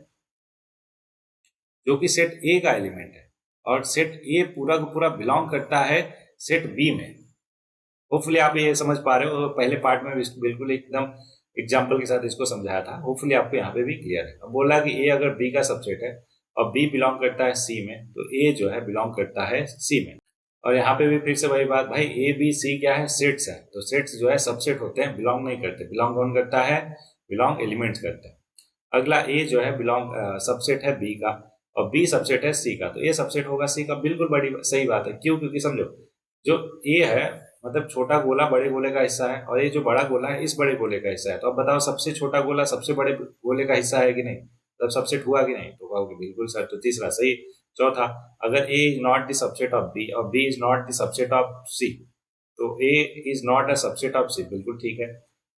Speaker 1: जो कि सेट ए का एलिमेंट है, और सेट ए पूरा का पूरा बिलोंग करता है सेट बी में। होपफुली आप ये समझ पा रहे हो। पहले पार्ट में बिल्कुल एकदम एग्जाम्पल के साथ इसको समझाया था। होपफुली आपको यहाँ पे भी क्लियर है। अब बोला कि ए अगर बी का सबसेट है और बी बिलोंग करता है सी में, तो ए जो है बिलोंग करता है सी में। और यहाँ पे भी फिर से वही बात, भाई ए बी सी क्या है, सेट्स है। तो सेट्स जो है सबसेट होते हैं, बिलोंग नहीं करते। बिलोंग कौन करता है? बिलोंग एलिमेंट्स करते हैं। अगला ए जो है बिलोंग सबसेट है बी का और बी सबसेट है सी का, तो ए सबसेट होगा सी का। बिल्कुल बड़ी सही बात है। क्यों? क्योंकि समझो, जो ए है मतलब छोटा गोला बड़े गोले का हिस्सा है और ये जो बड़ा गोला है इस बड़े गोले का हिस्सा है। तो अब बताओ सबसे छोटा गोला सबसे बड़े गोले का हिस्सा है कि नहीं? तब सबसेट हुआ कि नहीं? तो कहोगे बिल्कुल सर, तो तीसरा सही। चौथा, अगर A is not the subset of B और B is not the subset of C, तो A is not a subset of C, बिल्कुल ठीक है।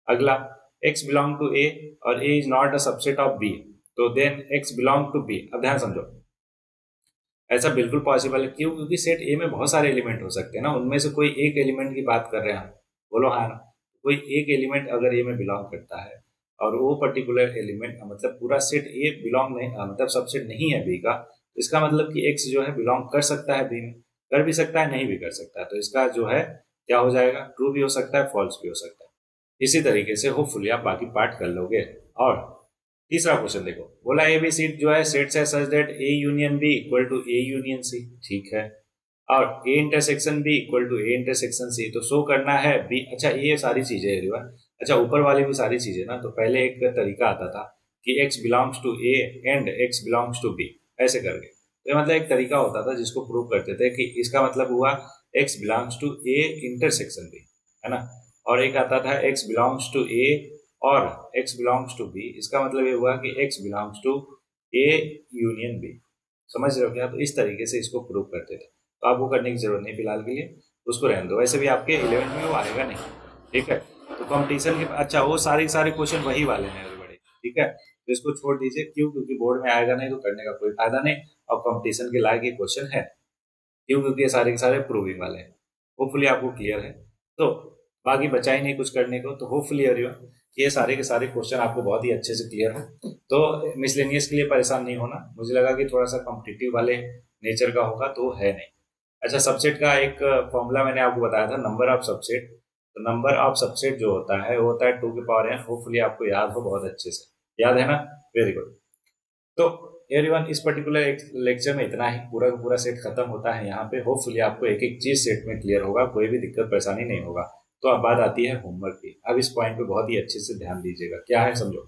Speaker 1: अगला, x बिलोंग टू ए और a is not a subset of b, तो then x belong to b। अब ध्यान समझो, ऐसा बिल्कुल पॉसिबल है। क्यों? क्योंकि सेट ए में बहुत सारे एलिमेंट हो सकते हैं ना, उनमें से कोई एक एलिमेंट की बात कर रहे हैं हम। बोलो हाँ ना? कोई एक एलिमेंट अगर ए में बिलोंग करता है और वो पर्टिकुलर एलिमेंट मतलब पूरा सेट ए बिलोंग नहीं मतलब सबसेट नहीं है बी का, तो इसका मतलब कि एक्स जो है बिलोंग कर सकता है बी में, कर भी सकता है नहीं भी कर सकता है। तो इसका जो है क्या हो जाएगा? ट्रू भी हो सकता है, फॉल्स भी हो सकता है। इसी तरीके से होपफुली आप बाकी पार्ट कर लोगे। और तीसरा क्वेश्चन देखो, बोला ए बी सीट जो है सेट्स है such that A union B equal to A union C, ठीक है। और A intersection B equal to A intersection C, तो शो करना है बी। अच्छा ये सारी चीजें है रिवर, अच्छा ऊपर वाली भी सारी चीजें ना। तो पहले एक तरीका आता था कि X belongs to A and X belongs to B, ऐसे करके। तो ये मतलब एक तरीका होता था जिसको प्रूव करते थे कि इसका मतलब हुआ X belongs to A intersection B, है ना। और एक आता था x बिलोंग्स टू ए और x बिलोंग्स टू बी, इसका मतलब ये हुआ कि x belongs to A union B. समझ रहे हो क्या? तो इस तरीके से इसको प्रूव करते थे। तो आपको करने की जरूरत नहीं फिलहाल के लिए, उसको रहने दो। वैसे भी आपके 11th में वो आएगा नहीं, ठीक है। तो कंपटीशन के अच्छा वो सारे क्वेश्चन वही वाले हैं बड़े, ठीक है। तो इसको छोड़ दीजिए। क्यों? क्योंकि बोर्ड में आएगा नहीं तो करने का कोई फायदा नहीं, और कंपटीशन के लायक ये क्वेश्चन है। क्यों? क्योंकि ये सारे के सारे प्रूविंग वाले हैं। होपफुली आपको क्लियर है। तो बाकी बचा ही नहीं कुछ करने को। तो होपफुली एवरीवन ये सारे के सारे क्वेश्चन आपको बहुत ही अच्छे से क्लियर हो। तो मिसलेनियस के लिए परेशान नहीं होना। मुझे लगा कि थोड़ा सा कॉम्पिटिटिव वाले नेचर का होगा, तो है नहीं। अच्छा, सबसेट का एक फॉर्मूला मैंने आपको बताया था, नंबर ऑफ सबसेट। तो नंबर ऑफ सबसेट जो होता है वो होता है 2 की पावर n। होपफुली आपको याद हो बहुत अच्छे से। याद है ना? Very good. तो एवरीवन इस पर्टिकुलर लेक्चर में इतना ही। पूरा का पूरा सेट खत्म होता है यहाँ पे। होपफुली आपको एक एक चीज सेट में क्लियर होगा, कोई भी दिक्कत परेशानी नहीं होगा। तो अब बात आती है होमवर्क की। अब इस पॉइंट पे बहुत ही अच्छे से ध्यान दीजिएगा। क्या है समझो,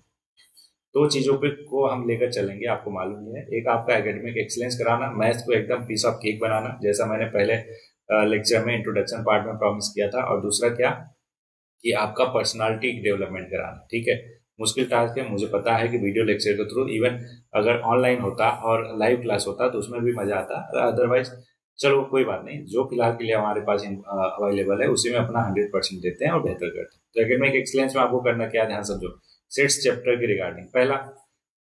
Speaker 1: दो चीजों पे को हम लेकर चलेंगे, आपको मालूम ही है। एक आपका एकेडमिक एक्सीलेंस कराना, मैथ्स को एकदम पीस ऑफ केक बनाना, जैसा मैंने पहले लेक्चर में इंट्रोडक्शन पार्ट में प्रॉमिस किया था। और दूसरा क्या कि आपका पर्सनालिटी डेवलपमेंट कराना, ठीक है। मुश्किल टास्क है, मुझे पता है कि वीडियो लेक्चर के थ्रू, इवन अगर ऑनलाइन होता और लाइव क्लास होता तो उसमें भी मजा आता। अदरवाइज चलो कोई बात नहीं, जो फिलहाल के लिए हमारे पास अवेलेबल है उसी में अपना 100% देते हैं और बेहतर करते हैं। तो एकेडमिक एक्सीलेंस में आपको करना क्या है, ध्यान समझो। सेट्स चैप्टर के रिगार्डिंग पहला,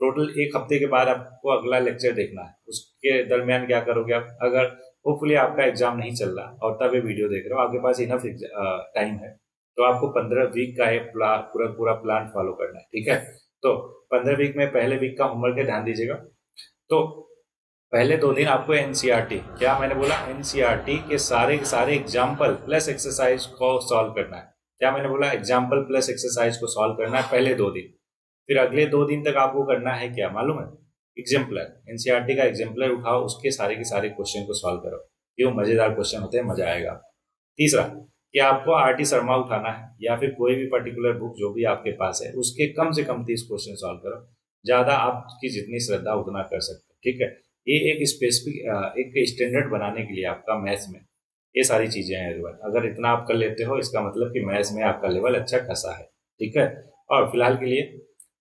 Speaker 1: टोटल एक हफ्ते के बाद आपको अगला लेक्चर देखना है। उसके दरमियान क्या करोगे आप? अगर होपफुली आपका एग्जाम नहीं चल रहा और तब ये वीडियो देख रहे हो, आपके पास इनफ टाइम है, तो आपको 15 वीक का एक पूरा पूरा प्लान फॉलो करना है, ठीक है। तो 15 वीक में पहले वीक का होमवर्क है, ध्यान दीजिएगा। तो पहले 2 दिन आपको एनसीईआरटी, क्या मैंने बोला, एनसीईआरटी के सारे एग्जाम्पल प्लस एक्सरसाइज को सॉल्व करना है। क्या मैंने बोला? एग्जाम्पल प्लस एक्सरसाइज को सॉल्व करना है पहले 2 दिन। फिर अगले 2 दिन तक आपको करना है क्या मालूम है? एग्जाम्पलर, एनसीईआरटी का एग्जाम्पलर उठाओ, उसके सारे के सारे क्वेश्चन को सॉल्व करो। क्यों? मजेदार क्वेश्चन होते हैं, मजा आएगा। तीसरा कि आपको आरटी शर्मा उठाना है या फिर कोई भी पर्टिकुलर बुक जो भी आपके पास है उसके कम से कम 30 क्वेश्चन सॉल्व करो। ज्यादा आपकी जितनी श्रद्धा उतना कर सकते हो, ठीक है। ये एक स्पेसिफिक एक स्टैंडर्ड बनाने के लिए आपका मैथ्स में ये सारी चीजें हैं एवरीवन। अगर इतना आप कर लेते हो इसका मतलब कि मैथ्स में आपका लेवल अच्छा खासा है, ठीक है। और फिलहाल के लिए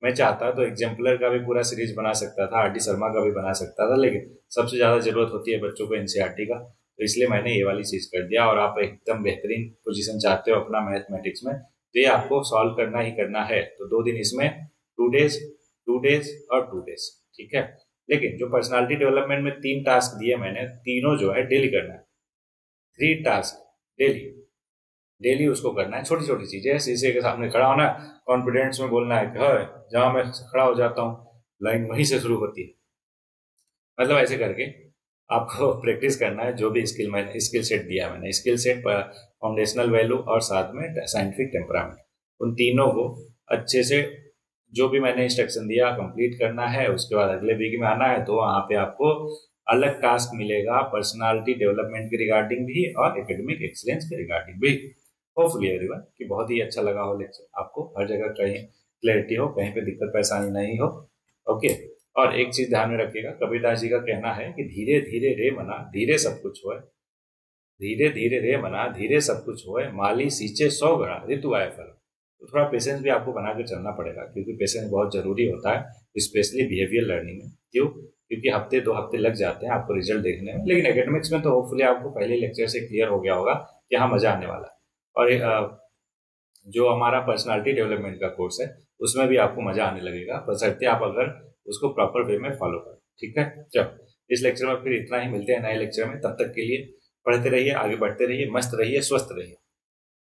Speaker 1: मैं चाहता तो एग्जाम्पलर का भी पूरा सीरीज बना सकता था, आरटी शर्मा का भी बना सकता था, लेकिन सबसे ज्यादा जरूरत होती है बच्चों को एनसीईआरटी का। तो इसलिए मैंने ये वाली चीज कर दिया। और आप एकदम बेहतरीन पोजीशन चाहते हो अपना मैथमेटिक्स में, तो ये आपको सॉल्व करना ही करना है। तो 2 दिन इसमें, 2 डेज, 2 डेज और 2 डेज, ठीक है। लेकिन जो पर्सनालिटी डेवलपमेंट में 3 टास्क दिए मैंने, तीनों जो है डेली करना है। 3 टास्क डेली, डेली उसको करना है। छोटी छोटी चीजें, शीशे के सामने खड़ा होना, कॉन्फिडेंस में बोलना है कि हाँ जहां मैं खड़ा हो जाता हूँ लाइन वहीं से शुरू होती है। मतलब ऐसे करके आपको प्रैक्टिस करना है। जो भी स्किल सेट दिया मैंने, स्किल सेट, फाउंडेशनल वैल्यू और साथ में साइंटिफिक टेम्परामेंट, उन तीनों को अच्छे से जो भी मैंने इंस्ट्रक्शन दिया कंप्लीट करना है। उसके बाद अगले वीक में आना है, तो वहाँ पे आपको अलग टास्क मिलेगा पर्सनालिटी डेवलपमेंट के रिगार्डिंग भी और एकेडमिक एक्सीलेंस के रिगार्डिंग भी। होपफुली एवरीवन कि बहुत ही अच्छा लगा हो लेक्चर, आपको हर जगह कहीं क्लैरिटी हो, कहीं पे दिक्कत परेशानी नहीं हो। ओके। और एक चीज ध्यान में रखिएगा, कबीरदास जी का कहना है कि धीरे धीरे रे मना धीरे सब कुछ होए, धीरे धीरे रे मना धीरे सब कुछ होए, माली सींचे 100 गड़ा ऋतु आए फल। तो थोड़ा पेशेंस भी आपको बना के चलना पड़ेगा, क्योंकि पेशेंस बहुत जरूरी होता है, स्पेशली बिहेवियर लर्निंग में। क्यों? क्योंकि हफ्ते 2 हफ्ते लग जाते हैं आपको रिजल्ट देखने में, लेकिन एकेडमिक्स में तो होपफुली आपको पहले लेक्चर से क्लियर हो गया होगा कि हाँ मजा आने वाला है। और जो हमारा पर्सनालिटी डेवलपमेंट का कोर्स है उसमें भी आपको मजा आने लगेगा, बशर्ते आप अगर उसको प्रॉपर वे में फॉलो करें। ठीक है, चलो इस लेक्चर में फिर इतना ही, मिलते हैं नए लेक्चर में। तब तक के लिए पढ़ते रहिए, आगे बढ़ते रहिए, मस्त रहिए, स्वस्थ रहिए।